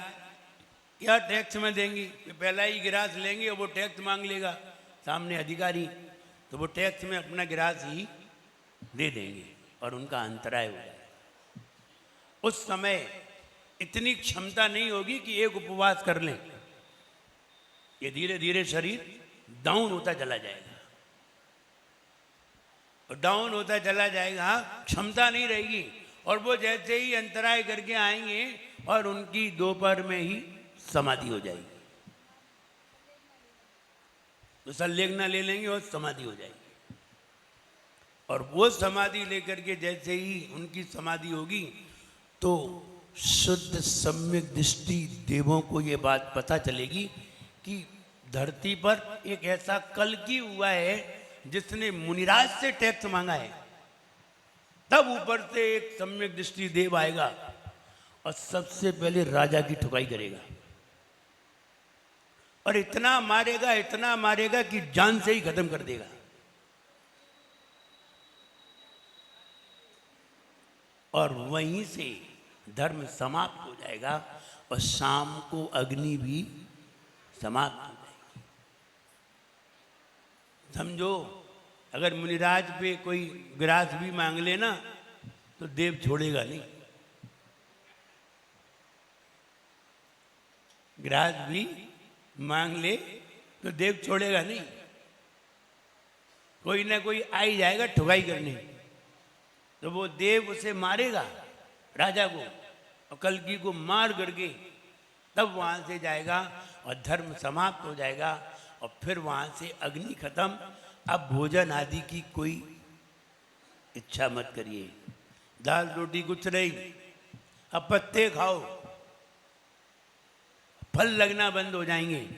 क्या टैक्स में देंगी? पहला ही गिरास लेंगे और वो टैक्स मांग लेगा सामने अधिकारी, तो वो टैक्स में अपना गिरास ही दे देंगे और उनका अंतराय हो जाएगा। उस समय इतनी क्षमता नहीं होगी कि एक उपवास कर लें। ये धीरे धीरे शरीर डाउन होता चला जाएगा, और डाउन होता चला जाएगा, क्षमता नहीं रहेगी। और वो जैसे ही अंतराय करके आएंगे और उनकी दोपहर में ही समाधि हो जाएगी। तो संलेखना ले लेंगे और समाधि हो जाएगी। और वो समाधि लेकर के जैसे ही उनकी समाधि होगी तो शुद्ध सम्यक दृष्टि देवों को ये बात पता चलेगी कि धरती पर एक ऐसा कल्कि हुआ है जिसने मुनिराज से टैक्स मांगा है। तब ऊपर से एक सम्यक दृष्टि देव आएगा और सबसे पहले राजा की ठुकाई करेगा, और इतना मारेगा कि जान से ही खत्म कर देगा। और वहीं से धर्म समाप्त हो जाएगा और शाम को अग्नि भी समाप्त हो जाएगी। समझो, अगर मुनिराज पे कोई गिरास भी मांग लेना तो देव छोड़ेगा नहीं। गिरास भी मांग ले तो देव छोड़ेगा नहीं। कोई ना कोई आ ही जाएगा ठुकाई करने, तो वो देव उसे मारेगा, राजा को, और कल्कि को मार करके तब वहां से जाएगा और धर्म समाप्त हो जाएगा। और फिर वहां से अग्नि खत्म। अब भोजन आदि की कोई इच्छा मत करिए, दाल रोटी कुछ नहीं, अब पत्ते खाओ। फल लगना बंद हो जाएंगे।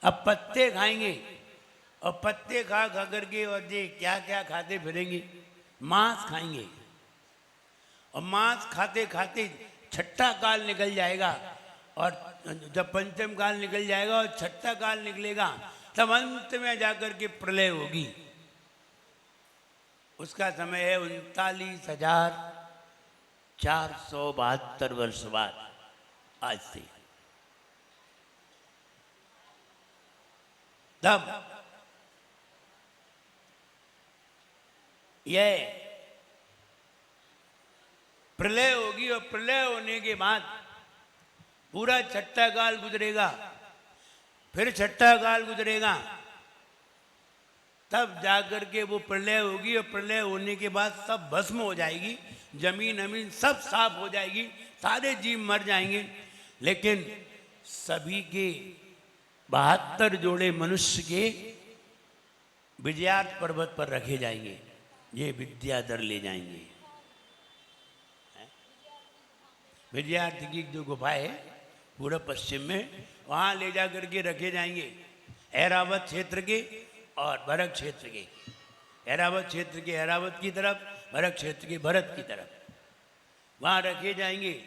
अब पत्ते खाएंगे और पत्ते खा खा करके और ये क्या क्या खाते फिरेंगे, मांस खाएंगे और मांस खाते खाते छठा काल निकल जाएगा और जब पंचम काल निकल जाएगा और छठा काल निकलेगा तब अंत में जाकर के प्रलय होगी। उसका समय है 39,472 वर्ष बाद आज से। तब यह प्रलय होगी और प्रलय होने के बाद पूरा छठा काल गुजरेगा, फिर छठा काल गुजरेगा, तब जाकर के वो प्रलय होगी और प्रलय होने के बाद सब भस्म हो जाएगी, जमीन अमीन सब साफ हो जाएगी, सारे जीव मर जाएंगे, लेकिन सभी के 72 जोड़े मनुष्य के विजयार्थ पर्वत पर रखे जाएंगे। ये विद्याधर ले जाएंगे। विजयार्थी की जो गुफा है पूर्व पश्चिम में, वहाँ ले जा करके रखे जाएंगे। ऐरावत क्षेत्र के और भरत क्षेत्र के, ऐरावत क्षेत्र के ऐरावत की तरफ, भरत क्षेत्र के भरत की तरफ, वहाँ रखे जाएंगे।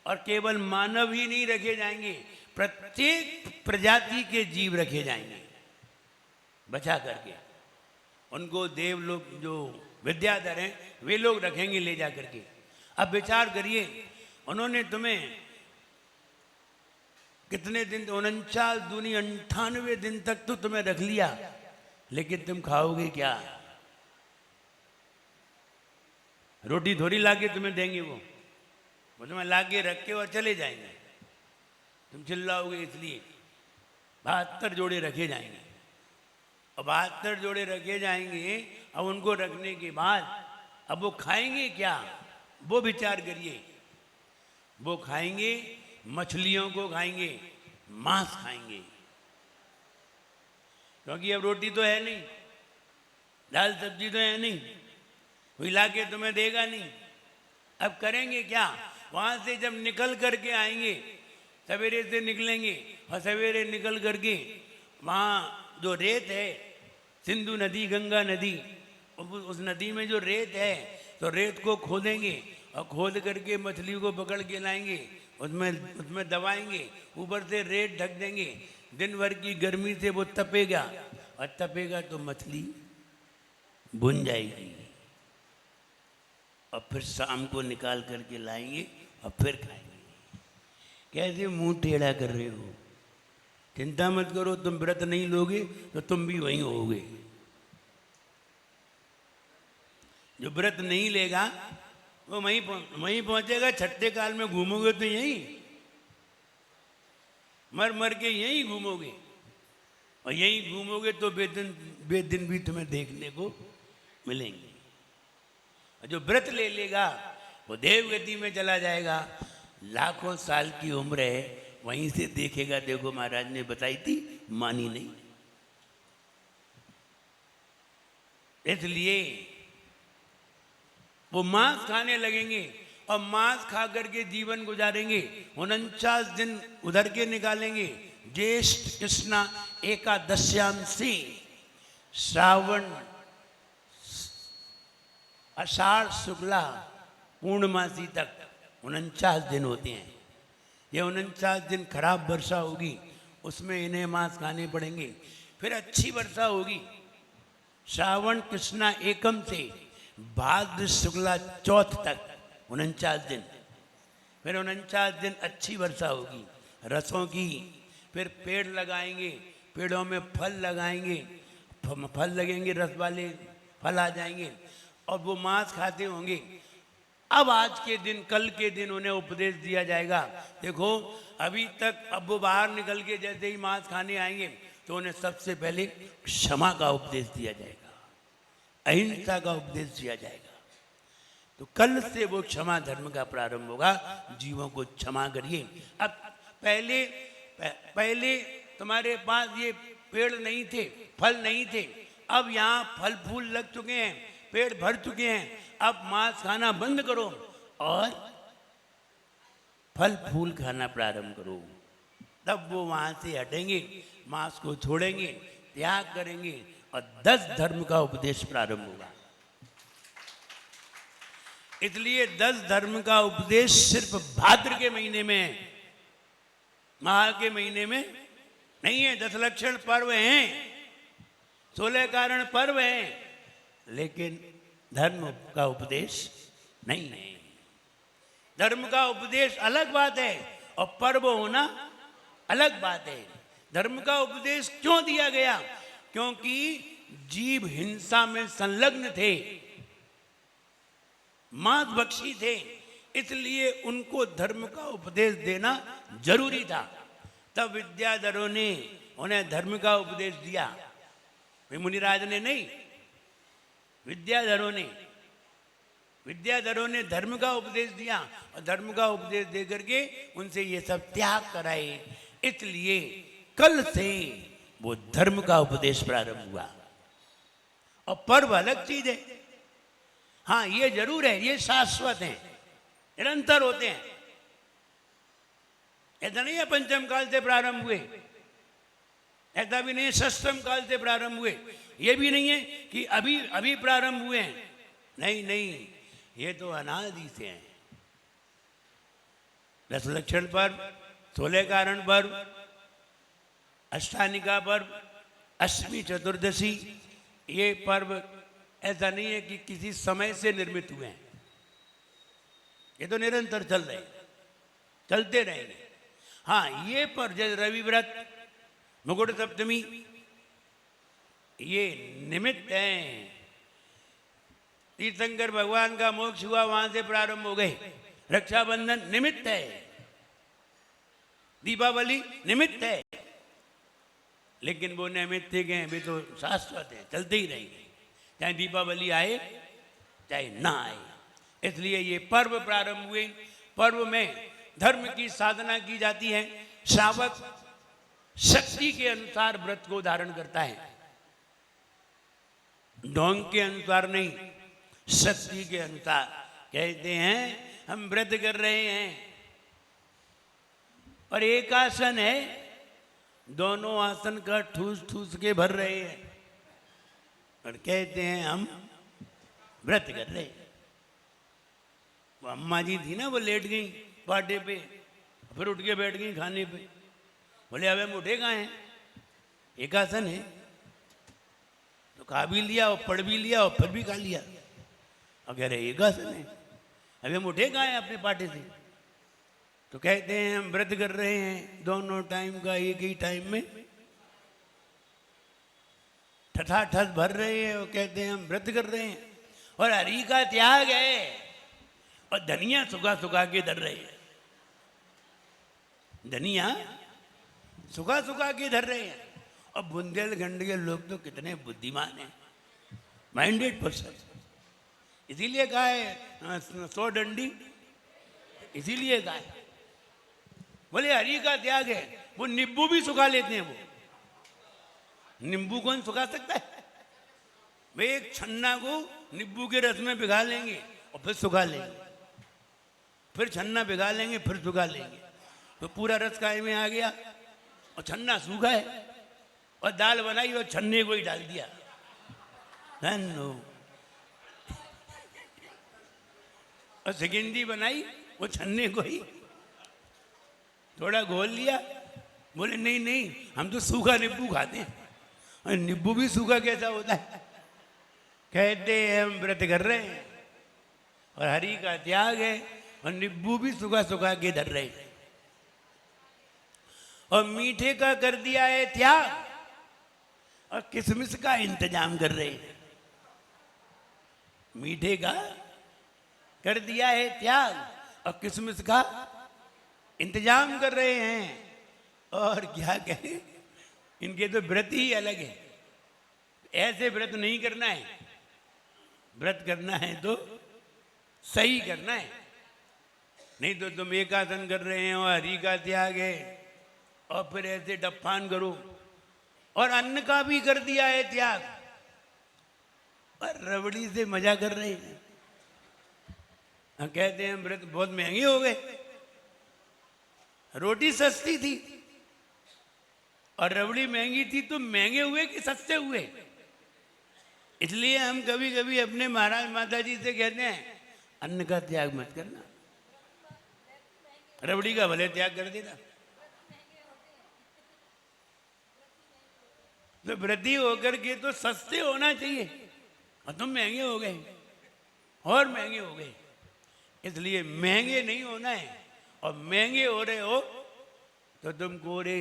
और केवल मानव ही नहीं रखे जाएंगे, प्रत्येक प्रजाति के जीव रखे जाएंगे बचा करके। उनको देव लोग जो विद्याधर हैं वे लोग रखेंगे ले जा करके। अब विचार करिए, उन्होंने तुम्हें कितने दिन, 49 दूनी 98 दिन तक तो तुम्हें रख लिया, लेकिन तुम खाओगे क्या? रोटी थोड़ी लाके तुम्हें देंगे वो तुम्हें लाके रख के और चले जाएंगे। तुम चिल्लाओगे इसलिए 72 जोड़े रखे जाएंगे और 72 जोड़े रखे जाएंगे। अब उनको रखने के बाद अब वो खाएंगे क्या, वो विचार करिए। वो खाएंगे, मछलियों को खाएंगे, मांस खाएंगे, क्योंकि अब रोटी तो है नहीं, दाल सब्जी तो है नहीं, कोई लाके तुम्हें देगा नहीं। अब करेंगे क्या? वहां से जब निकल करके आएंगे, सवेरे से निकलेंगे और सवेरे निकल करके वहाँ जो रेत है, सिंधु नदी, गंगा नदी, उस नदी में जो रेत है तो रेत को खोदेंगे और खोद करके मछली को पकड़ के लाएंगे, उसमें दबाएंगे, ऊपर से रेत ढक देंगे। दिन भर की गर्मी से वो तपेगा और तपेगा तो मछली भुन जाएगी और फिर शाम को निकाल करके लाएंगे और फिर खाएंगे। कैसे मुंह टेढ़ा कर रहे हो? चिंता मत करो, तुम व्रत नहीं लोगे तो तुम भी वहीं होगे। जो व्रत नहीं लेगा वो वहीं पहुंचेगा। छठे काल में घूमोगे तो यहीं मर मर के यहीं घूमोगे और यहीं घूमोगे तो बेदिन भी तुम्हें देखने को मिलेंगे। और जो व्रत ले लेगा वो देवगति में चला जाएगा। लाखों साल की उम्र है, वहीं से देखेगा। देखो महाराज ने बताई थी, मानी नहीं। इसलिए वो मांस खाने लगेंगे और मांस खा करके जीवन गुजारेंगे। 49 दिन उधर के निकालेंगे। ज्येष्ठ कृष्णा एकादश्याम से श्रावण आषाढ़ शुक्ला पूर्णमासी तक 49 दिन होते हैं। ये 49 दिन खराब वर्षा होगी, उसमें इन्हें मांस खाने पड़ेंगे। फिर अच्छी वर्षा होगी, श्रावण कृष्णा एकम से भाद्र शुक्ला चौथ तक 49 दिन। फिर 49 दिन अच्छी वर्षा होगी रसों की। फिर पेड़ लगाएंगे, पेड़ों में फल लगाएंगे, फल लगेंगे, रस वाले फल आ जाएंगे और वो मांस खाते होंगे। अब आज के दिन, कल के दिन उन्हें उपदेश दिया जाएगा। देखो अभी तक, अब वो बाहर निकल के जैसे ही मांस खाने आएंगे तो उन्हें सबसे पहले क्षमा का उपदेश दिया जाएगा, अहिंसा का उपदेश दिया जाएगा। तो कल से वो क्षमा धर्म का प्रारंभ होगा। जीवों को क्षमा करिए। अब पहले तुम्हारे पास ये पेड़ नहीं थे, फल नहीं थे, अब यहाँ फल फूल लग चुके हैं, पेड़ भर चुके हैं। अब मांस खाना बंद करो और फल फूल खाना प्रारंभ करो। तब वो वहां से हटेंगे, मांस को छोड़ेंगे, त्याग करेंगे और 10 धर्म का उपदेश प्रारंभ होगा। इसलिए 10 धर्म का उपदेश सिर्फ भाद्र के महीने में है, माह के महीने में नहीं है। 10 लक्षण पर्व हैं, 16 कारण पर्व हैं, लेकिन धर्म का उपदेश नहीं है। धर्म का उपदेश अलग बात है और पर्व होना अलग बात है। धर्म का उपदेश क्यों दिया गया? क्योंकि जीव हिंसा में संलग्न थे, मांस भक्षी थे, इसलिए उनको धर्म का उपदेश देना जरूरी था। तब विद्याधरों ने उन्हें धर्म का उपदेश दिया। मुनिराज ने नहीं, विद्याधरों ने धर्म का उपदेश दिया और धर्म का उपदेश दे करके उनसे ये सब त्याग कराए। इसलिए कल से वो धर्म का उपदेश प्रारंभ हुआ। और पर्व अलग चीज है। हाँ, ये जरूर है, ये शाश्वत है, निरंतर होते हैं। ऐसा नहीं है पंचम काल से प्रारंभ हुए, ऐसा भी नहीं है षष्ठम काल से प्रारंभ हुए, ये भी नहीं है कि अभी अभी प्रारंभ हुए हैं। नहीं नहीं, ये तो अनादि से हैं। 10 लक्षण पर्व, 16 कारण पर्व, अष्टानिका पर्व, अष्टमी चतुर्दशी, ये पर्व ऐसा नहीं है कि किसी समय से निर्मित हुए हैं। ये तो निरंतर चल रहे हैं, चलते रहेंगे। हाँ, ये पर्व जैसे रवि व्रत, मुकुट सप्तमी, ये निमित्त हैं। तीर्थंकर भगवान का मोक्ष हुआ, वहां से प्रारंभ हो गए। रक्षाबंधन निमित्त है, दीपावली निमित्त है, लेकिन वो निमित्त गए, वे तो शाश्वत है, चलते ही रहेंगे, चाहे दीपावली आए चाहे ना आए। इसलिए ये पर्व प्रारंभ हुए। पर्व में धर्म की साधना की जाती है। श्रावक शक्ति के अनुसार व्रत को धारण करता है, ढोंग के अनुसार नहीं, शक्ति के अनुसार। कहते हैं हम व्रत कर रहे हैं और एक आसन है, दोनों आसन का ठूस ठूस के भर रहे हैं और कहते हैं हम व्रत कर रहे हैं। वो अम्मा जी थी ना, वो लेट गई पाटे पे, फिर उठ के बैठ गई खाने पे। बोले अब हम उठे कहाँ हैं, एक आसन है, तो खा भी लिया और पढ़ भी लिया और फिर भी खा लिया और कह रहे एक आसन है, अभी हम उठे कहाँ हैं अपने पाटे से। तो कहते हैं हम व्रत कर रहे हैं, दोनों टाइम का एक ही टाइम में ठठाठठ भर रहे हैं और कहते हैं हम व्रत कर रहे हैं। और हरि का त्याग है और धनिया सुखा सुखा के धर रहे हैं, धनिया सुखा सुखा के धर रहे हैं। और बुंदेलखंड के लोग तो कितने बुद्धिमान हैं, माइंडेड पर्सन। इसीलिए कहा है 100 डंडी, इसीलिए कहा है। बोले हरि का त्याग है, वो नींबू भी सुखा लेते हैं। वो नींबू कौन सुखा सकता है? वे एक छन्ना को नींबू के रस में भिगा लेंगे और फिर सुखा लेंगे, फिर छन्ना भिगा लेंगे, फिर सुखा लेंगे, तो पूरा रस काय में आ गया और छन्ना सूखा है। और दाल बनाई और छन्ने को ही डाल दिया, और सिकिंदी बनाई वो छन्ने को ही थोड़ा घोल लिया। बोले नहीं नहीं, हम तो सूखा नींबू खाते हैं। और नींबू भी सूखा कैसा होता है? कहते हैं हम व्रत कर रहे हैं और हरि का त्याग है और नींबू भी सूखा सूखा के धर रहे हैं। और मीठे का कर दिया है त्याग और किशमिश का इंतजाम कर रहे हैं। मीठे का कर दिया है त्याग और किशमिश का इंतजाम कर रहे हैं। और क्या कहें, इनके तो व्रत ही अलग है। ऐसे व्रत नहीं करना है, व्रत करना है तो सही करना है। नहीं तो तुम एक आसन कर रहे हैं और हरि का त्याग है और फिर ऐसे डफान करो। और अन्न का भी कर दिया है त्याग और रबड़ी से मजा कर रहे हैं। कहते हैं व्रत बहुत महंगे हो गए, रोटी सस्ती थी और रबड़ी महंगी थी तो महंगे हुए कि सस्ते हुए? इसलिए हम कभी कभी अपने महाराज माता जी से कहते हैं अन्न का त्याग मत करना, रबड़ी का भले त्याग कर देना। तो व्रती होकर के तो सस्ते होना चाहिए और तुम महंगे हो गए और महंगे हो गए। इसलिए महंगे नहीं होना है, और महंगे हो रहे हो तो तुम कोरे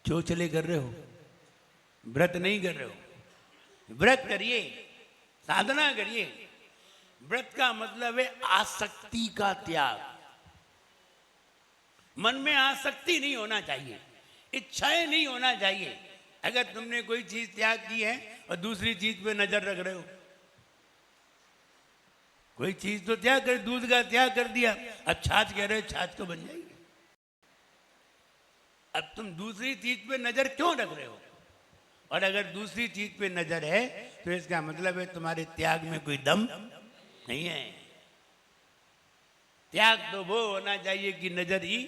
चोचले कर रहे हो, व्रत नहीं कर रहे हो। व्रत करिए, साधना करिए। व्रत का मतलब है आसक्ति का त्याग। मन में आसक्ति नहीं होना चाहिए, इच्छाएं नहीं होना चाहिए। अगर तुमने कोई चीज त्याग की है और दूसरी चीज पे नजर रख रहे हो, कोई चीज तो त्याग कर, दूध का त्याग कर दिया, अब छाछ कह रहे हो, छाछ तो बन जाएगी। अब तुम दूसरी चीज पे नजर क्यों रख रहे हो? और अगर दूसरी चीज पे नजर है तो इसका मतलब है तुम्हारे त्याग में कोई दम नहीं है। त्याग तो वो होना चाहिए कि नजर ही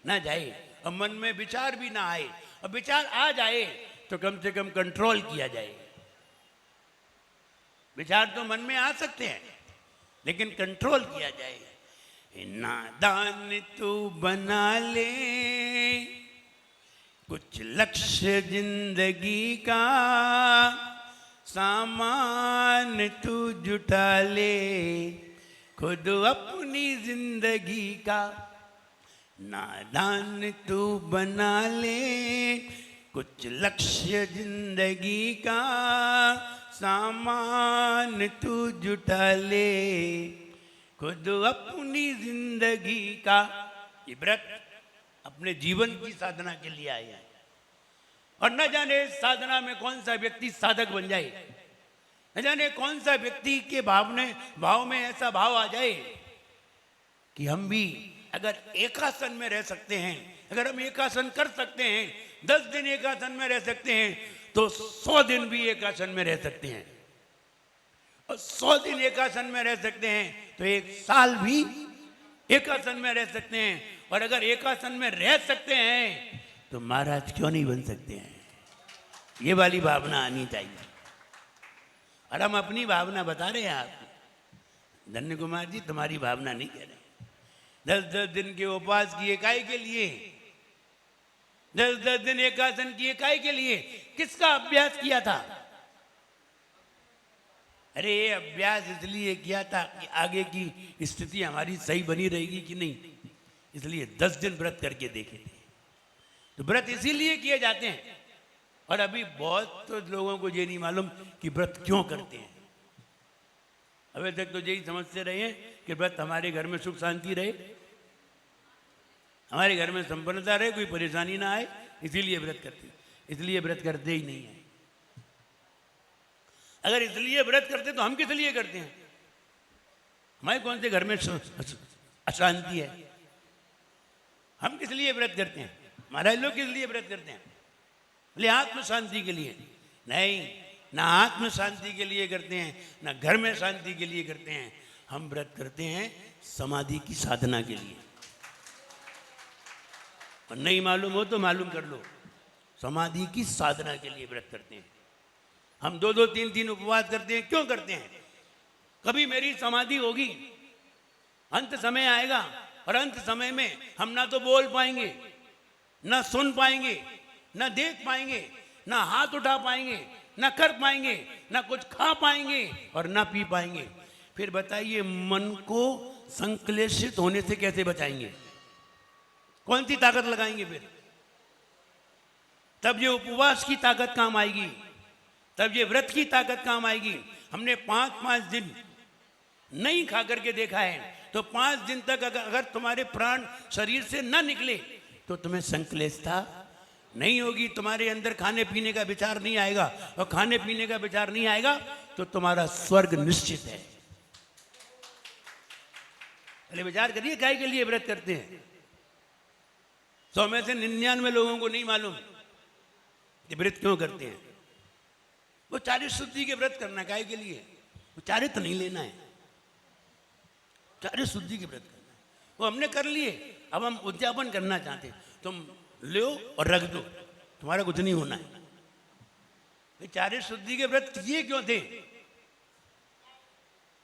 ना जाए और मन में विचार भी ना आए, और विचार आ जाए तो कम से कम कंट्रोल किया जाए। विचार तो मन में आ सकते हैं लेकिन कंट्रोल किया जाए। नादान तू बना ले कुछ लक्ष्य जिंदगी का, सामान तू जुटा ले खुद अपनी जिंदगी का। नादान तू बना ले कुछ लक्ष्य जिंदगी का, सामान तू जुटा ले खुद अपनी जिंदगी का। ये व्रत अपने जीवन की साधना के लिए आए हैं, और न जाने साधना में कौन सा व्यक्ति साधक बन जाए, न जाने कौन सा व्यक्ति के भाव में ऐसा भाव आ जाए कि हम भी अगर एकासन में रह सकते हैं, अगर हम एकासन कर सकते हैं, 10 दिन एकासन में रह सकते हैं, तो 100 दिन भी एकासन में रह सकते हैं। और 100 दिन एकासन में रह सकते हैं तो 1 साल भी एकासन में रह सकते हैं। और अगर एकासन में रह सकते हैं तो महाराज क्यों नहीं बन सकते हैं? ये वाली भावना आनी चाहिए। और हम अपनी भावना बता रहे हैं आपको। धन्य कुमार जी, तुम्हारी भावना नहीं कह रहे। 10-10 दिन के उपवास की इकाई के लिए, 10-10 दिन एकासन की इकाई के लिए किसका अभ्यास किया था? अरे ये अभ्यास इसलिए किया था कि आगे की स्थिति हमारी सही बनी रहेगी कि नहीं, इसलिए 10 दिन व्रत करके देखे थे। तो व्रत इसीलिए किए जाते हैं। और अभी बहुत तो लोगों को ये नहीं मालूम कि व्रत क्यों करते हैं। अभी तक तो यही समझते रहे हैं कि व्रत हमारे घर में सुख शांति रहे, हमारे घर में संपन्नता रहे, कोई परेशानी ना आए, इसीलिए व्रत करते हैं। इसलिए व्रत करते ही नहीं है। अगर इसलिए व्रत करते तो हम किस लिए करते हैं? हमारे कौन से घर में अशांति है? हम किस लिए व्रत करते हैं? महाराज लोग किस लिए व्रत करते हैं? बोले आत्म शांति के लिए। नहीं, ना आत्म शांति के लिए करते हैं, ना घर में शांति के लिए करते हैं। हम व्रत करते हैं समाधि की साधना के लिए। और नहीं मालूम हो तो मालूम कर लो, समाधि की साधना के लिए व्रत करते हैं। हम 2-2, 3-3 उपवास करते हैं। क्यों करते हैं? कभी मेरी समाधि होगी, अंत समय आएगा, और अंत समय में हम ना तो बोल पाएंगे, ना सुन पाएंगे, ना देख पाएंगे, ना हाथ उठा पाएंगे, ना कर पाएंगे, ना कुछ खा पाएंगे और ना पी पाएंगे। फिर बताइए, मन को संक्लेशित होने से कैसे बचाएंगे? कौन सी ताकत लगाएंगे? फिर तब ये उपवास की ताकत काम आएगी, तब ये व्रत की ताकत काम आएगी। हमने 5-5 दिन नहीं खा करके देखा है, तो 5 दिन तक अगर तुम्हारे प्राण शरीर से ना निकले तो तुम्हें संक्लेशता नहीं होगी, तुम्हारे अंदर खाने पीने का विचार नहीं आएगा, और खाने पीने का विचार नहीं आएगा तो तुम्हारा स्वर्ग निश्चित है। पहले विचार करिए, काय के लिए व्रत करते हैं? 100 में से 99 लोगों को नहीं मालूम कि व्रत क्यों करते हैं। वो चारित्र शुद्धि के व्रत करना, काय के लिए? वो चारित्र नहीं लेना है, चारित्र शुद्धि के व्रत करना है। वो हमने कर लिए, अब हम उद्यापन करना चाहते हैं। तुम लो और रख दो, तुम्हारा कुछ नहीं होना है। ये चारित्र शुद्धि के व्रत किए क्यों थे?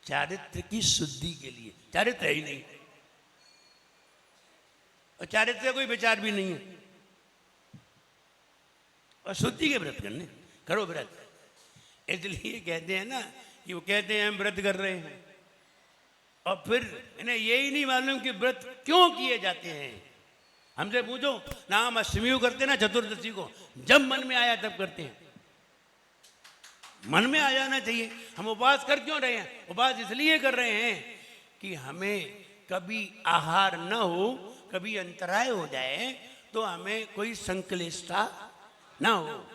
चारित्र की शुद्धि के लिए। चारित्र है ही नहीं, और चारित्र का कोई विचार भी नहीं है, और शुद्धि के व्रत करने, करो व्रत। इसलिए कहते हैं ना कि वो कहते हैं हम व्रत कर रहे हैं, और फिर इन्हें यही नहीं मालूम कि व्रत क्यों किए जाते हैं। हमसे पूछो ना, हम अष्टमी को करते ना, चतुर्दशी को, जब मन में आया तब करते हैं। मन में आ जाना चाहिए। हम उपवास कर क्यों रहे हैं? उपवास इसलिए कर रहे हैं कि हमें कभी आहार न हो, कभी अंतराय हो जाए तो हमें कोई संक्लिष्टता ना हो।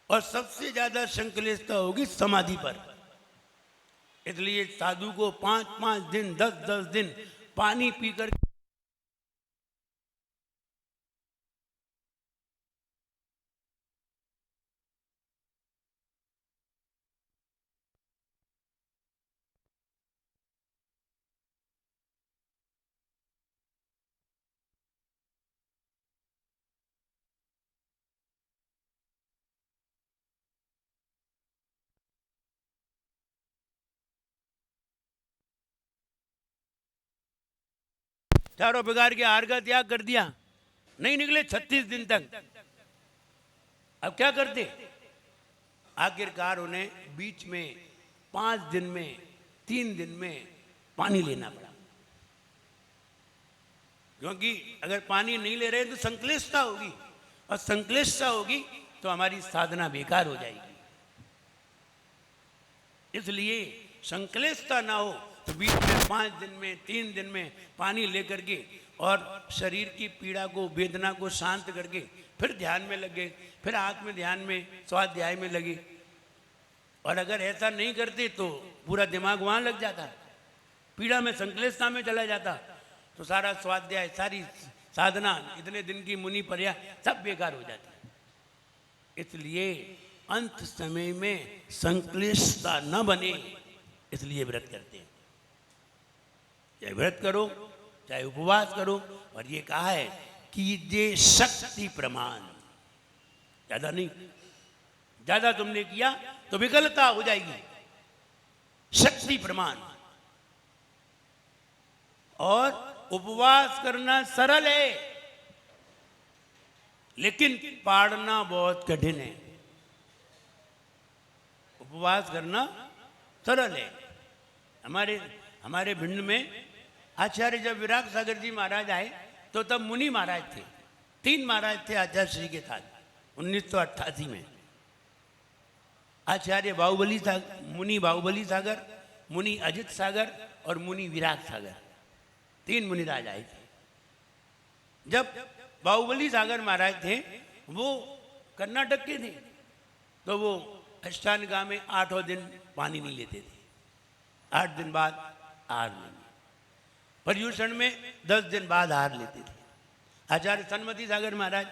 और सबसे ज्यादा संक्लिष्टता होगी समाधि पर। इसलिए साधु को 5-5 दिन 10-10 दिन पानी पीकर चारों प्रकार के आहार का त्याग कर दिया, नहीं निकले 36 दिन तक। अब क्या करते? आखिरकार उन्हें बीच में 5 दिन में 3 दिन में पानी लेना पड़ा, क्योंकि अगर पानी नहीं ले रहे तो संक्लिष्टता होगी, और संक्लिष्टता होगी तो हमारी साधना बेकार हो जाएगी। इसलिए संक्लिष्टता ना हो तो बीच में 5 दिन में 3 दिन में पानी लेकर के और शरीर की पीड़ा को, वेदना को शांत करके फिर ध्यान में लगे, फिर आत्म ध्यान में, स्वाध्याय में लगे। और अगर ऐसा नहीं करते तो पूरा दिमाग वहाँ लग जाता, पीड़ा में, संक्लिष्टता में चला जाता, तो सारा स्वाध्याय, सारी साधना, इतने दिन की मुनि पर्या सब बेकार हो जाती। इसलिए अंत समय में संक्लिष्टता न बने, इसलिए व्रत करते हैं। चाहे व्रत करो, चाहे उपवास करो, और ये कहा है कीजिए शक्ति प्रमाण। ज्यादा नहीं, ज्यादा तुमने किया तो विकलता हो जाएगी। शक्ति प्रमाण। और उपवास करना सरल है, लेकिन पाड़ना बहुत कठिन है। उपवास करना सरल है। हमारे भिंड में आचार्य जब विराग सागर जी महाराज आए तो तब मुनि महाराज थे, 3 महाराज थे आचार्य श्री के साथ 1988 में। आचार्य बाहुबली सागर, मुनि बाहुबली सागर, मुनि अजित सागर और मुनि विराग सागर, 3 मुनिराज आए थे। जब बाहुबली सागर महाराज थे वो कर्नाटक के थे, तो वो अष्टांगा में 8 दिन पानी नहीं लेते थे, 8 दिन बाद आहार लेंगे। पर्यूषण में 10 दिन बाद आहार लेते थे। आचार्य सन्मति सागर महाराज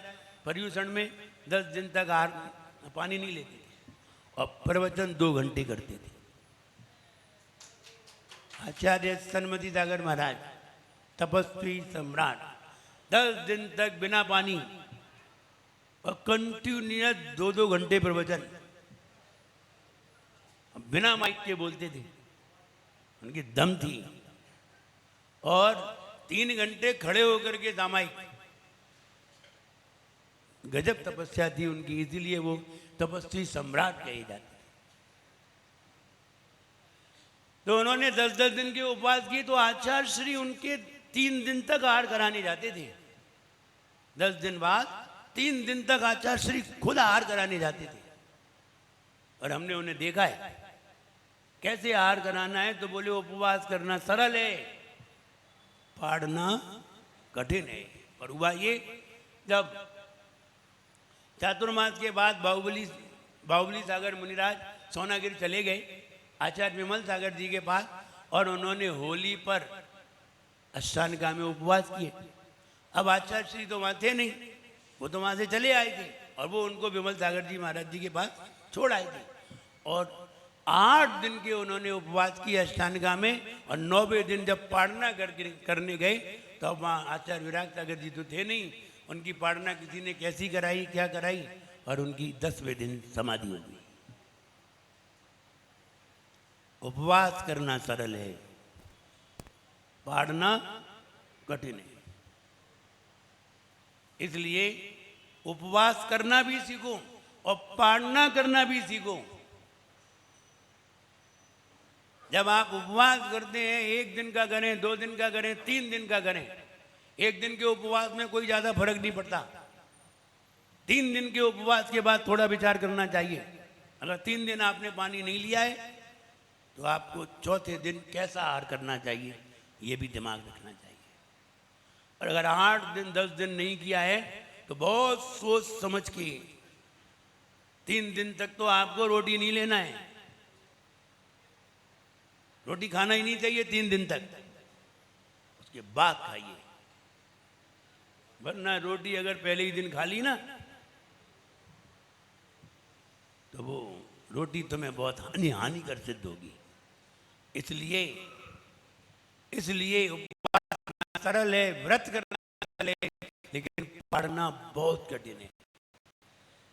पर्यूषण में 10 दिन तक आहार पानी नहीं लेते थे, और प्रवचन 2 घंटे करते थे। आचार्य सन्मति सागर महाराज तपस्वी सम्राट 10 दिन तक बिना पानी और कंटिन्यूअस 2-2 घंटे प्रवचन बिना माइक के बोलते थे, उनकी दम थी। और 3 घंटे खड़े होकर के सामायिक, गजब तपस्या थी उनकी, इसीलिए वो तपस्वी सम्राट कहे जाते। तो उन्होंने 10-10 दिन के उपवास किए, तो आचार्य श्री उनके 3 दिन तक आहार कराने जाते थे। 10 दिन बाद 3 दिन तक आचार्य श्री खुद आहार कराने जाते थे, और हमने उन्हें देखा है कैसे आहार कराना है। तो बोले उपवास करना सरल है, पाड़ना कठिन है। और हुआ ये, जब चातुर्मास के बाद बाहुबली सागर मुनिराज सोनागिरी चले गए आचार्य विमल सागर जी के पास, और उन्होंने होली पर अष्टांगा में उपवास किए। अब आचार्य श्री तो वहाँ थे नहीं, वो तो वहाँ से चले आए थे, और वो उनको विमल सागर जी महाराज जी के पास छोड़ आए थे। और 8 दिन के उन्होंने उपवास किया अष्टांगा में, और 9वें दिन जब पाड़ना करने गए तो वहाँ आचार्य विराग सागर जी तो थे नहीं, उनकी पाड़ना किसी ने कैसी कराई, क्या कराई, और उनकी 10वें दिन समाधि हो गई। उपवास करना सरल है, पाड़ना कठिन है। इसलिए उपवास करना भी सीखो और पाड़ना करना भी सीखो। जब आप उपवास करते हैं, 1 दिन का करें, 2 दिन का करें, 3 दिन का करें, 1 दिन के उपवास में कोई ज्यादा फर्क नहीं पड़ता। 3 दिन के उपवास के बाद थोड़ा विचार करना चाहिए। अगर 3 दिन आपने पानी नहीं लिया है तो आपको चौथे दिन कैसा आहार करना चाहिए, ये भी दिमाग रखना चाहिए। और अगर 8 दिन 10 दिन नहीं किया है तो बहुत सोच समझ के 3 दिन तक तो आपको रोटी नहीं लेना है, रोटी खाना ही नहीं चाहिए 3 दिन तक, उसके बाद खाइए। वरना रोटी अगर पहले ही दिन खा ली ना तो वो रोटी तुम्हें बहुत हानिकर सिद्ध होगी। इसलिए उपवास करना सरल है, व्रत करना सरल है, लेकिन पढ़ना बहुत कठिन है।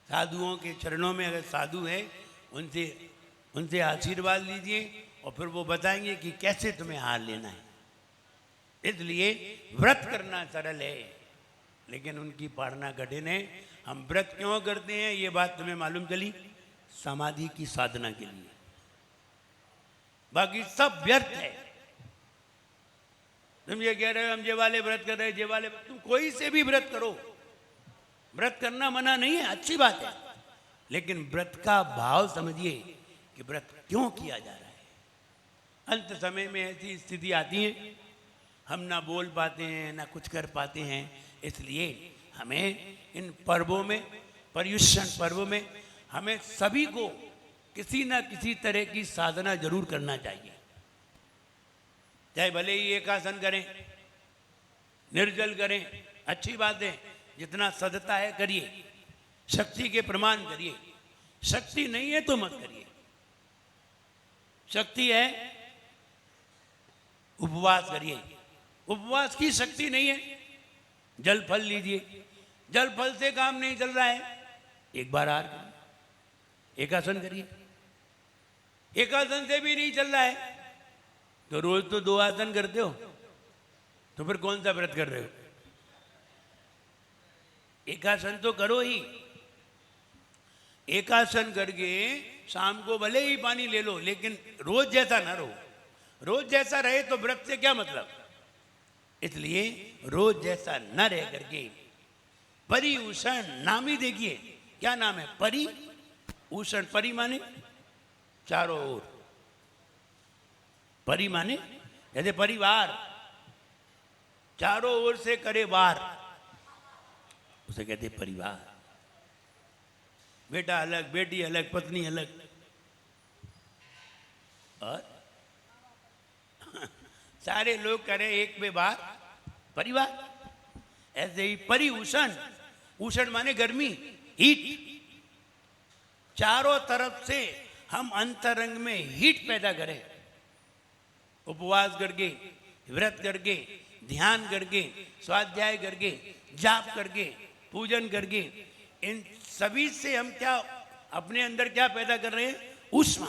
साधुओं के चरणों में अगर साधु है उनसे आशीर्वाद लीजिए और फिर वो बताएंगे कि कैसे तुम्हें आहार लेना है। इसलिए व्रत करना सरल है लेकिन उनकी पालना कठिन है। हम व्रत क्यों करते हैं ये बात तुम्हें मालूम चली, समाधि की साधना के लिए, बाकी सब व्यर्थ है। तुम ये कह रहे हो हम ये वाले व्रत कर रहे हैं, ये वाले, तुम कोई से भी व्रत करो, व्रत करना मना नहीं है, अच्छी बात है, लेकिन व्रत का भाव समझिए कि व्रत क्यों किया जा रहा है। अंत समय में ऐसी स्थिति आती है हम ना बोल पाते हैं ना कुछ कर पाते हैं, इसलिए हमें इन पर्वों में, पर्युषण पर्वों में हमें सभी को किसी ना किसी तरह की साधना जरूर करना चाहिए। चाहे भले ही एकासन करें, निर्जल करें, अच्छी बात है, जितना सदता है करिए, शक्ति के प्रमाण करिए। शक्ति नहीं है तो मत करिए, शक्ति है उपवास करिए। उपवास की शक्ति नहीं है, जल फल लीजिए, जल फल से काम नहीं चल रहा है, एक बार आर एकासन करिए। एकासन से भी नहीं चल रहा है तो रोज तो 2 आसन करते हो, तो फिर कौन सा व्रत कर रहे हो? एकासन तो करो ही। एकासन करके शाम को भले ही पानी ले लो, लेकिन रोज जैसा ना रहो। रोज जैसा रहे तो व्रत से क्या मतलब। इसलिए रोज जैसा न रह करके परिउषण नाम ही देखिए, क्या नाम है, परिउषण। परि माने चारों ओर, परि माने जैसे परिवार चारों ओर से करे वार, उसे कहते परिवार। बेटा अलग, बेटी अलग, पत्नी अलग, और सारे लोग करें एक पे बार, परिवार। ऐसे ही परिउषण, उषण माने गर्मी, हीट। चारों तरफ से हम अंतरंग में हीट पैदा करें, उपवास करके, व्रत करके, ध्यान करके, स्वाध्याय करके, जाप करके, पूजन करके, इन सभी से हम क्या अपने अंदर क्या पैदा कर रहे हैं, ऊष्मा।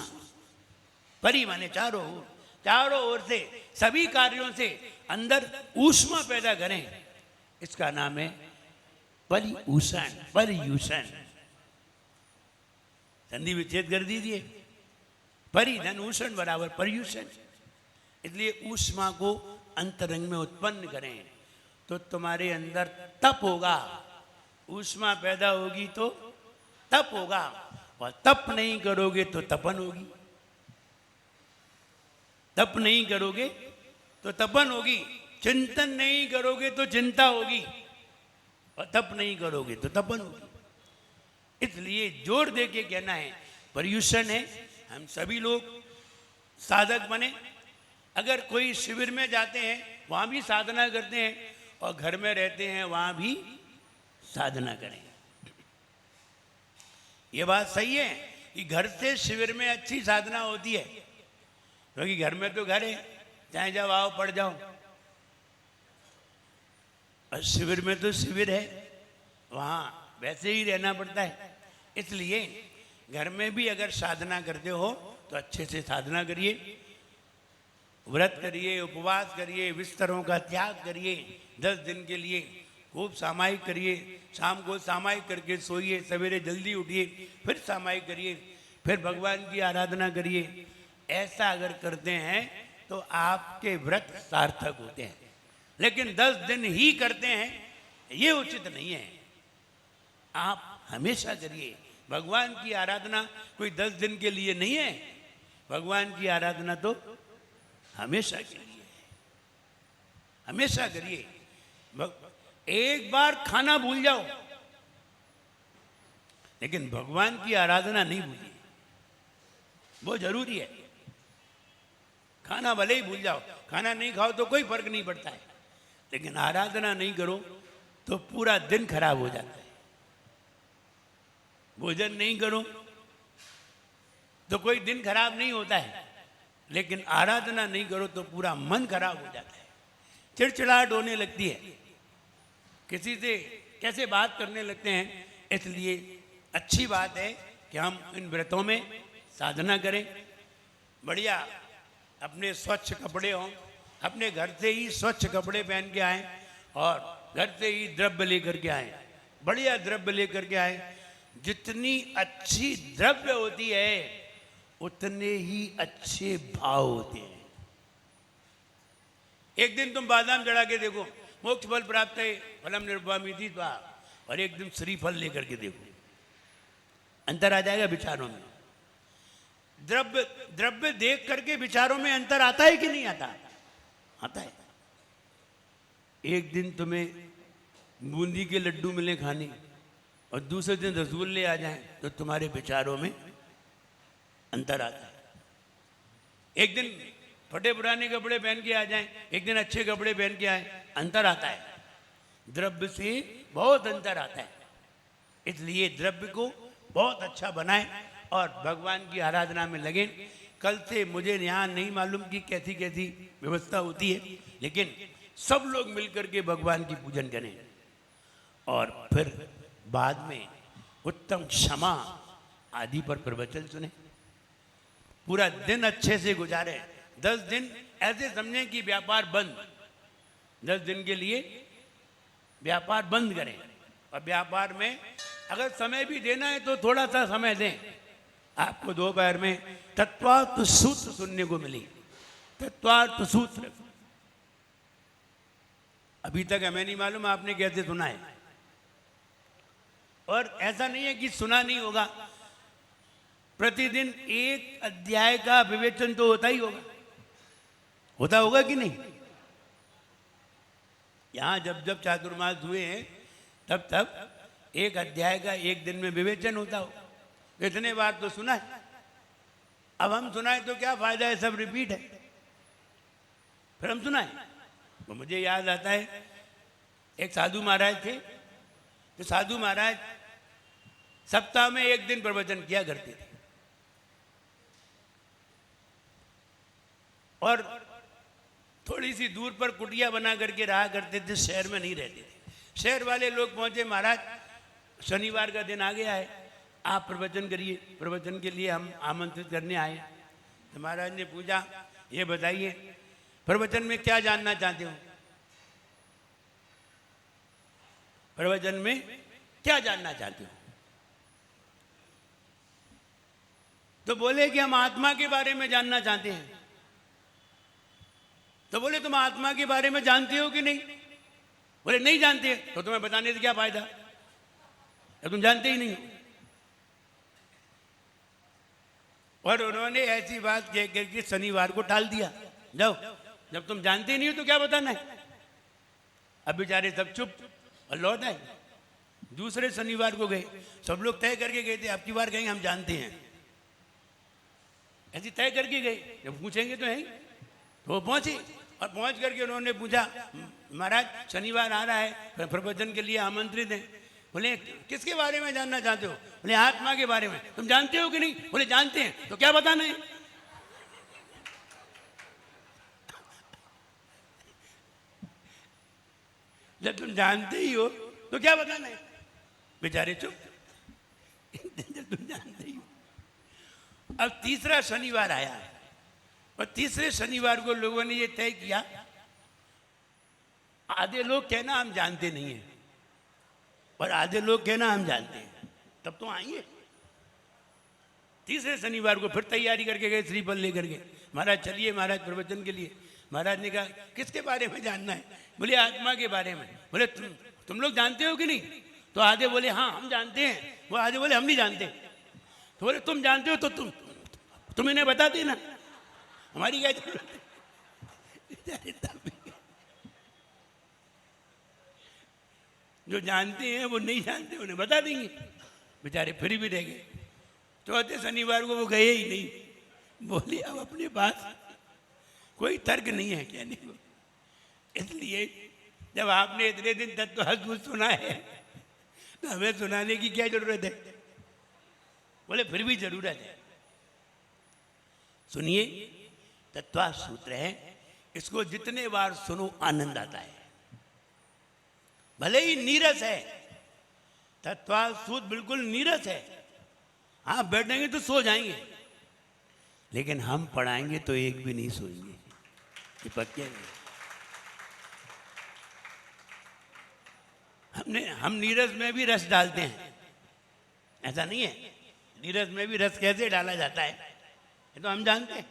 परि माने चारों ओर, चारों ओर से सभी कार्यों से अंदर ऊष्मा पैदा करें, इसका नाम है परिउषण, परियुषण। संधि विच्छेद कर दीजिए, परि धन उषण बराबर पर्युषण। इसलिए ऊष्मा को अंतरंग में उत्पन्न करें तो तुम्हारे अंदर तप होगा। ऊष्मा पैदा होगी तो तप होगा, और तप नहीं करोगे तो तपन होगी। तप नहीं करोगे तो तपन होगी, चिंतन नहीं करोगे तो चिंता होगी, और तप नहीं करोगे तो तपन होगी। इसलिए जोर दे के कहना है पर्युषण है। हम सभी लोग साधक बने। अगर कोई शिविर में जाते हैं वहाँ भी साधना करते हैं, और घर में रहते हैं वहाँ भी साधना करें। ये बात सही है कि घर से शिविर में अच्छी साधना होती है, क्योंकि घर में तो घर है, चाहे जब आओ पढ़ जाओ, और शिविर में तो शिविर है, वहाँ वैसे ही रहना पड़ता है। इसलिए घर में भी अगर साधना करते हो तो अच्छे से साधना करिए, व्रत करिए, उपवास करिए, बिस्तरों का त्याग करिए, 10 दिन के लिए खूब सामायिक करिए, शाम को सामायिक करके सोइए, सवेरे जल्दी उठिए, फिर सामायिक करिए, फिर भगवान की आराधना करिए। ऐसा अगर करते हैं तो आपके व्रत सार्थक होते हैं। लेकिन 10 दिन ही करते हैं ये उचित नहीं है। आप हमेशा करिए। भगवान की आराधना कोई 10 दिन के लिए नहीं है, भगवान की आराधना तो हमेशा के लिए है। हमेशा करिए। एक बार खाना भूल जाओ लेकिन भगवान की आराधना नहीं भूलिए, वो जरूरी है। खाना भले ही भूल जाओ, खाना नहीं खाओ तो कोई फर्क नहीं पड़ता है, लेकिन आराधना नहीं करो तो पूरा दिन खराब हो जाता है। भोजन नहीं करो तो कोई दिन खराब नहीं होता है, लेकिन आराधना नहीं करो तो पूरा मन खराब हो जाता है, चिड़चिड़ाहट होने लगती है, किसी से कैसे बात करने लगते हैं। इसलिए अच्छी बात है कि हम इन व्रतों में साधना करें, बढ़िया अपने स्वच्छ कपड़े हों, अपने घर से ही स्वच्छ कपड़े पहन के आएं और घर से ही द्रव्य लेकर के आएं, बढ़िया द्रव्य लेकर के आएं। जितनी अच्छी द्रव्य होती है उतने ही अच्छे भाव होते हैं। एक दिन तुम बादाम चढ़ा के देखो, मोक्ष फल प्राप्त है, फलम निर्वामिति त्वा, और एक दिन श्रीफल लेकर के देखो, अंतर आ जाएगा विचारों में। द्रव्य देख करके विचारों में अंतर आता है कि नहीं आता? आता है। एक दिन तुम्हें बूंदी के लड्डू मिले खाने और दूसरे दिन रसगुल्ले आ जाएं तो तुम्हारे विचारों में अंतर आता है। एक दिन फटे पुराने कपड़े पहन के आ जाएं, एक दिन अच्छे कपड़े पहन के आए, अंतर आता है। द्रव्य से बहुत अंतर आता है। इसलिए द्रव्य को बहुत अच्छा बनाएं और भगवान की आराधना में लगें। कल से मुझे यहाँ नहीं मालूम कि कैसी कैसी व्यवस्था होती है, लेकिन सब लोग मिलकर के भगवान की पूजन करें और फिर बाद में उत्तम क्षमा आदि पर प्रवचन सुने, पूरा दिन अच्छे से गुजारे। 10 दिन ऐसे समझें कि व्यापार बंद, 10 दिन के लिए व्यापार बंद करें। और व्यापार में अगर समय भी देना है तो थोड़ा सा समय दें। आपको दोपहर में तत्वार्थ सूत्र सुनने को मिली, तत्वार्थ सूत्र। अभी तक हमें नहीं मालूम आपने कैसे सुना है, और ऐसा नहीं है कि सुना नहीं होगा। प्रतिदिन एक अध्याय का विवेचन तो होता ही होगा, होता होगा कि नहीं? यहां जब जब चातुर्मास हुए हैं तब तब एक अध्याय का एक दिन में विवेचन होता हो। इतने बार तो सुना है, अब हम सुनाए तो क्या फायदा है, सब रिपीट है। फिर हम सुनाए तो मुझे याद आता है एक साधु महाराज थे, तो साधु महाराज सप्ताह में एक दिन प्रवचन किया करते थे और थोड़ी सी दूर पर कुटिया बना करके रहा करते थे, शहर में नहीं रहते थे। शहर वाले लोग पहुंचे, महाराज शनिवार का दिन आ गया है, आप प्रवचन करिए। प्रवचन के लिए हम आमंत्रित करने आए। तो महाराज ने पूछा, ये बताइए प्रवचन में क्या जानना चाहते हो? प्रवचन में क्या जानना चाहते हो? तो बोले कि हम आत्मा के बारे में जानना चाहते हैं। तो बोले तुम आत्मा के बारे में जानते हो कि नहीं? बोले नहीं जानते। तो तुम्हें बताने से क्या फायदा, तो तुम जानते ही नहीं। और उन्होंने ऐसी बात कह करके शनिवार को टाल दिया। जाओ, जब तुम जानते ही नहीं हो तो क्या बताना है। अब बेचारे सब चुप और लौट आए। दूसरे शनिवार को गए, सब लोग तय करके गए थे अब की बार कहेंगे हम जानते हैं, ऐसे तय करके गए। जब पूछेंगे तो है, तो वो पहुंचे और पहुंच करके उन्होंने पूछा, महाराज शनिवार आ रहा है, प्रवचन के लिए आमंत्रित है। बोले किसके बारे में जानना चाहते हो? बोले आत्मा के बारे में। तुम जानते हो कि नहीं? बोले जानते हैं। तो क्या बताना है? जब तुम जानते ही हो तो क्या बताना है? बेचारे चुप। तुम जानते ही हो। अब तीसरा शनिवार आया और तीसरे शनिवार को लोगों ने ये तय किया, आधे लोग कहना हम जानते नहीं हैं और आधे लोग कहना हम जानते हैं, तब तो आएंगे। तीसरे शनिवार को फिर तैयारी करके गए, श्रीफल लेकर के, महाराज चलिए महाराज प्रवचन के लिए। महाराज ने कहा किसके बारे में जानना है? बोले आत्मा के बारे में। बोले तुम लोग जानते हो कि नहीं? तो आधे बोले हाँ हम जानते हैं, वो आधे बोले हम नहीं जानते। तो बोले तुम जानते हो तो तुम इन्हें बता देना, हमारी क्या जरूरत है। जो जानते हैं वो नहीं जानते उन्हें बता देंगे, बेचारे फिर भी रह गए। चौथे शनिवार को वो गए ही नहीं। बोले अब अपने पास कोई तर्क नहीं है कहने को, इसलिए जब आपने इतने दिन तक तो हंस सुना है तो हमें सुनाने की क्या जरूरत है? बोले फिर भी जरूरत है। सुनिए, तत्वा सूत्र है, इसको जितने बार सुनो आनंद आता है। भले ही नीरस है, तत्वा सूत्र बिल्कुल नीरस है। आप बैठेंगे तो सो जाएंगे, लेकिन हम पढ़ाएंगे तो एक भी नहीं सोएंगे, ये पक्के हैं। हम नीरस में भी रस डालते हैं, ऐसा नहीं है। नीरस में भी रस कैसे डाला जाता है ये तो हम जानते हैं।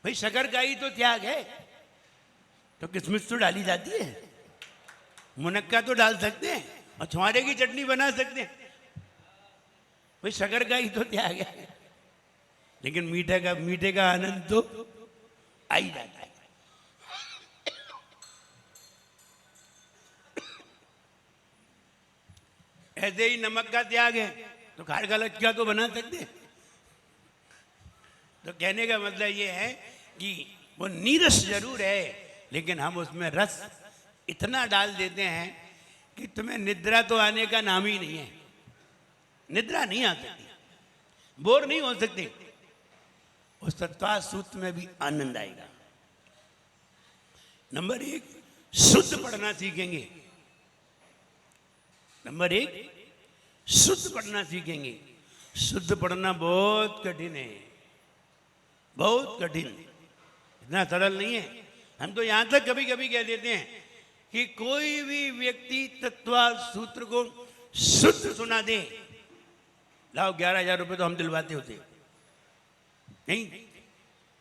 भाई शक्कर का ही तो त्याग है, तो किशमिश तो डाली जाती है, मुनक्का तो डाल सकते हैं और छुआरे की चटनी बना सकते हैं। भाई शक्कर का ही तो त्याग है, लेकिन मीठे का आनंद तो आ ही जाता है। ऐसे ही नमक का त्याग है तो खाड़ का लचका तो बना सकते हैं। तो कहने का मतलब ये है कि वो नीरस जरूर है, लेकिन हम उसमें रस इतना डाल देते हैं कि तुम्हें निद्रा तो आने का नाम ही नहीं है। निद्रा नहीं आ सकती, बोर नहीं हो सकते। उस तत्वा सूत्र में भी आनंद आएगा। नंबर 1, शुद्ध पढ़ना सीखेंगे। नंबर 1, शुद्ध पढ़ना सीखेंगे। शुद्ध पढ़ना बहुत कठिन है, बहुत कठिन, इतना सरल नहीं है। हम तो यहां तक कभी कभी कह देते हैं कि कोई भी व्यक्ति तत्वा सूत्र को शुद्ध सुना दे, लाओ 11,000 रुपये तो हम दिलवाते होते, नहीं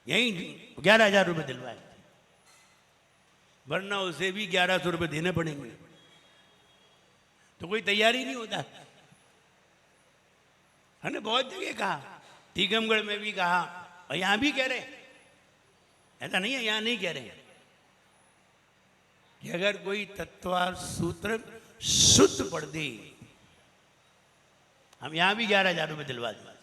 यही 11,000 रुपये दिलवाए, वरना उसे भी 1,100 रुपये देने पड़ेंगे। तो कोई तैयारी नहीं होता। हमने बहुत जगह कहा, टीकमगढ़ में भी कहा और यहां भी कह रहे हैं, ऐसा नहीं है यहां नहीं कह रहे हैं कि अगर कोई तत्वार सूत्र शुद्ध पढ़ दे, हम यहां भी 11,000 रुपये दिलवा दें,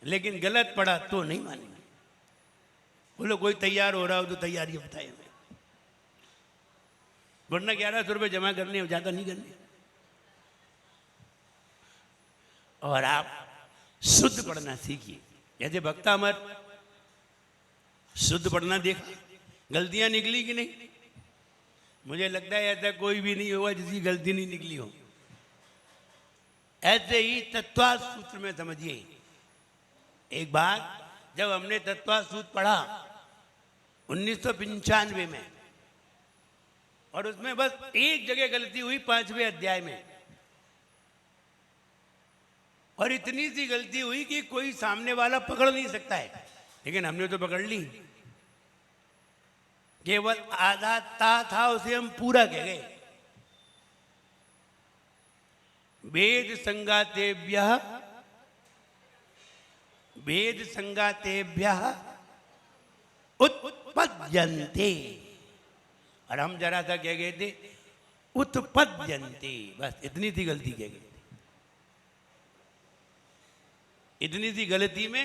लेकिन गलत पढ़ा तो नहीं मानेंगे। बोलो कोई तैयार हो रहा हो तो तैयारी बताए हमें, वरना 1,100 रुपये जमा करने हो, ज्यादा नहीं करने। और आप शुद्ध पढ़ना सीखिए। जैसे भक्ता अमर शुद्ध पढ़ना देखा, गलतियां निकली कि नहीं? मुझे लगता है ऐसा कोई भी नहीं होगा जिसकी गलती नहीं निकली हो। ऐसे ही तत्वा सूत्र में समझिए, एक बार जब हमने तत्वा सूत्र पढ़ा 1995 में, और उसमें बस एक जगह गलती हुई 5वें अध्याय में, और इतनी सी गलती हुई कि कोई सामने वाला पकड़ नहीं सकता है, लेकिन हमने तो पकड़ ली। केवल आधा ता था, उसे हम पूरा कह गए। वेद संगातेभ्यः उत्पद्यन्ते, और हम जरा सा कह गए थे उत्पद्यन्ते, बस इतनी सी गलती कह गए थे। इतनी सी गलती में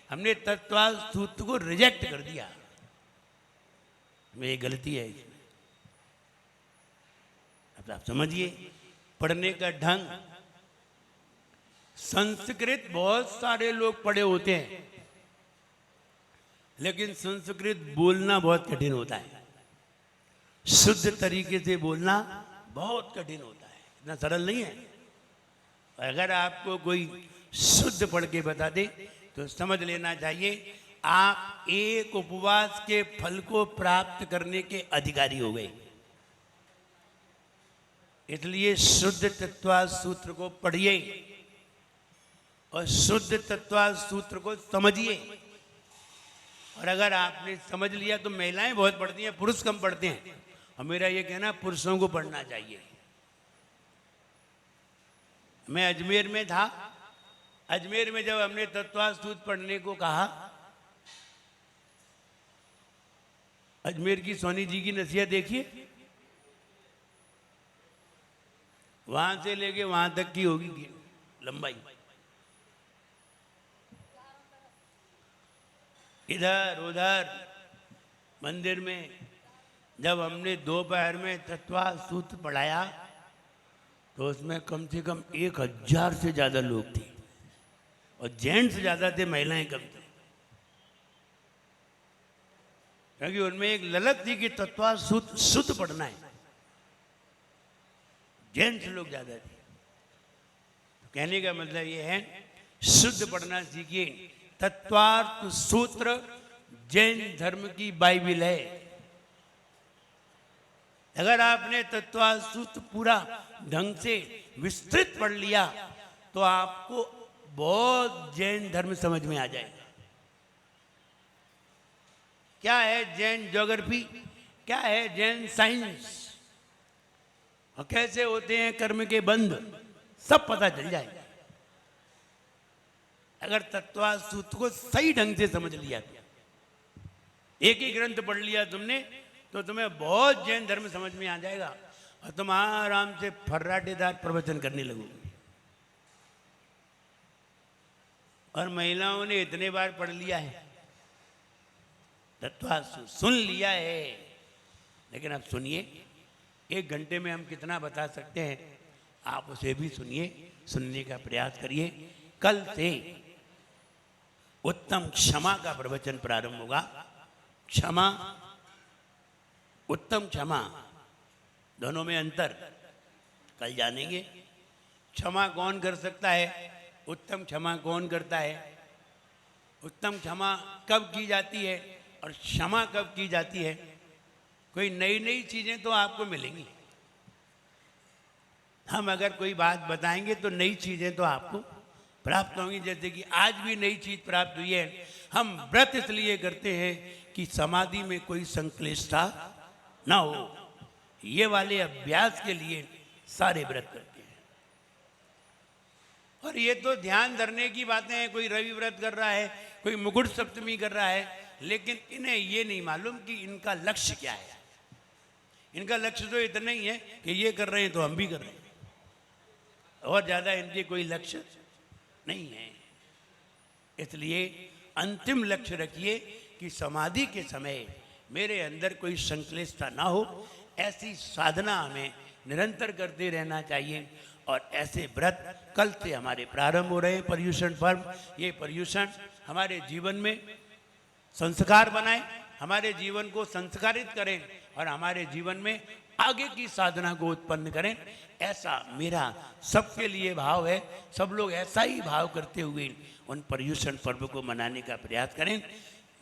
हमने तत्वा सूत्र को रिजेक्ट कर दिया। मेरी गलती है इसमें। अब आप समझिए पढ़ने का ढंग। संस्कृत बहुत सारे लोग पढ़े होते हैं, लेकिन संस्कृत बोलना बहुत कठिन होता है। शुद्ध तरीके से बोलना बहुत कठिन होता है, इतना सरल नहीं है। अगर आपको कोई शुद्ध पढ़ के बता दे तो समझ लेना चाहिए आप एक उपवास के फल को प्राप्त करने के अधिकारी हो गए। इसलिए शुद्ध तत्वा सूत्र को पढ़िए और शुद्ध तत्वा सूत्र को समझिए। और अगर आपने समझ लिया तो महिलाएं बहुत पढ़ती हैं, पुरुष कम पढ़ते हैं। और मेरा ये कहना पुरुषों को पढ़ना चाहिए। मैं अजमेर में था, अजमेर में जब हमने तत्वा सूत्र पढ़ने को कहा, अजमेर की सोनी जी की नसीहत देखिए, वहां से लेके वहां तक की होगी लंबाई। इधर उधर मंदिर में जब हमने दोपहर में तत्वा सूत्र पढ़ाया तो उसमें कम से कम 1000 से ज्यादा लोग थे और जेंट्स ज्यादा थे, महिलाएं कम थे। क्योंकि उनमें एक ललक थी कि तत्वा सूत्र शुद्ध पढ़ना है। जेंट्स लोग ज्यादा थे। तो कहने का मतलब ये है शुद्ध पढ़ना सीखिए। तत्वार्थ सूत्र जैन धर्म की बाइबिल है। अगर आपने तत्वार्थ सूत्र पूरा ढंग से विस्तृत पढ़ लिया तो आपको बहुत जैन धर्म समझ में आ जाएगा। क्या है जैन ज्योग्राफी, क्या है जैन साइंस और कैसे होते हैं कर्म के बंध, सब पता चल जाएगा अगर तत्वा सूत्र को सही ढंग से समझ लिया तो। एक ही ग्रंथ पढ़ लिया तुमने तो तुम्हें बहुत जैन धर्म समझ में आ जाएगा और तुम आराम से फर्राटेदार प्रवचन करने लगोगे। और महिलाओं ने इतने बार पढ़ लिया है, तत्वा सुन लिया है, लेकिन अब सुनिए, 1 घंटे में हम कितना बता सकते हैं, आप उसे भी सुनिए, सुनने का प्रयास करिए। कल से उत्तम क्षमा का प्रवचन प्रारंभ होगा। क्षमा, उत्तम क्षमा, दोनों में अंतर कल जानेंगे। क्षमा कौन कर सकता है, उत्तम क्षमा कौन करता है, उत्तम क्षमा कब की जाती है और क्षमा कब की जाती है। कोई नई नई चीजें तो आपको मिलेंगी। हम अगर कोई बात बताएंगे तो नई चीजें तो आपको प्राप्त होंगी। जैसे कि आज भी नई चीज प्राप्त हुई है। हम व्रत इसलिए करते हैं कि समाधि में कोई संक्लिष्टता ना हो। ये वाले अभ्यास के लिए सारे व्रत करते हैं। और ये तो ध्यान धरने की बातें हैं। कोई रवि व्रत कर रहा है, कोई मुकुट सप्तमी कर रहा है, लेकिन इन्हें ये नहीं मालूम कि इनका लक्ष्य क्या है। इनका लक्ष्य तो इतना ही है कि ये कर रहे हैं तो हम भी कर रहे हैं, और ज्यादा इनके कोई लक्ष्य नहीं है। इसलिए अंतिम लक्ष्य रखिए कि समाधि के समय मेरे अंदर कोई संक्लिष्टता ना हो। ऐसी साधना हमें निरंतर करते रहना चाहिए। और ऐसे व्रत कल से हमारे प्रारंभ हो रहे हैं। पर्युषण पर्व, ये पर्युषण हमारे जीवन में संस्कार बनाए, हमारे जीवन को संस्कारित करें और हमारे जीवन में आगे की साधना को उत्पन्न करें। ऐसा मेरा सबके लिए भाव है। सब लोग ऐसा ही भाव करते हुए उन पर्युषण पर्व को मनाने का प्रयास करें।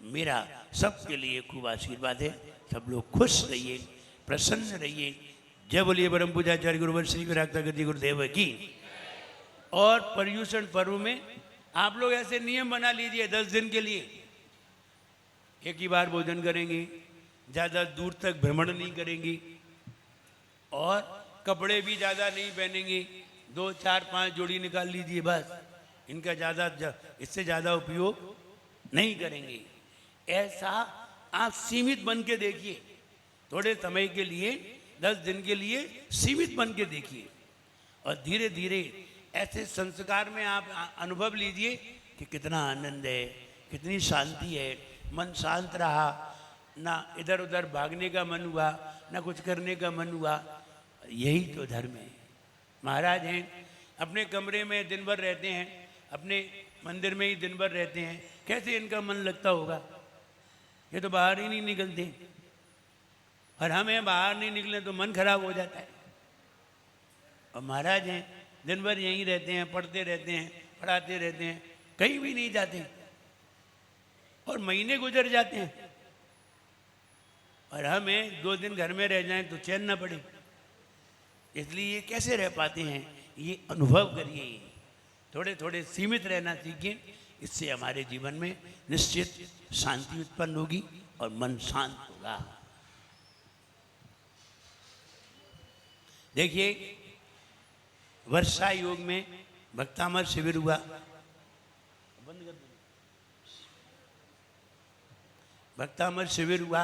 मेरा सबके लिए खूब आशीर्वाद है। सब लोग खुश रहिए, प्रसन्न रहिए। जय बोलिए परम पूज्याचार्य गुरुवर श्री विरागतागर जी गुरुदेव की। और पर्युषण पर्व में आप लोग ऐसे नियम बना लीजिए 10 दिन के लिए। एक ही बार भोजन करेंगे, ज़्यादा दूर तक भ्रमण नहीं करेंगे और कपड़े भी ज़्यादा नहीं पहनेंगे। 2, 4, 5 जोड़ी निकाल लीजिए बस। इनका इससे ज़्यादा उपयोग नहीं करेंगे। ऐसा आप सीमित बन के देखिए। थोड़े समय के लिए, 10 दिन के लिए सीमित बन के देखिए और धीरे धीरे ऐसे संस्कार में आप अनुभव लीजिए कि कितना आनंद है, कितनी शांति है। मन शांत रहा, ना इधर उधर भागने का मन हुआ, ना कुछ करने का मन हुआ। यही तो धर्म है। महाराज हैं, अपने कमरे में दिन भर रहते हैं, अपने मंदिर में ही दिन भर रहते हैं। कैसे इनका मन लगता होगा? ये तो बाहर ही नहीं निकलते। और हमें बाहर नहीं निकले तो मन खराब हो जाता है। और महाराज हैं, दिन भर यहीं रहते हैं, पढ़ते रहते हैं, पढ़ाते रहते हैं, कहीं भी नहीं जाते और महीने गुजर जाते हैं। और हमें 2 दिन घर में रह जाएं तो चैन ना पड़े। इसलिए ये कैसे रह पाते हैं, ये अनुभव करिए। थोड़े थोड़े सीमित रहना सीखें, इससे हमारे जीवन में निश्चित शांति उत्पन्न होगी और मन शांत होगा। देखिए, वर्षा योग में भक्तामर शिविर हुआ, भक्तामर शिविर हुआ।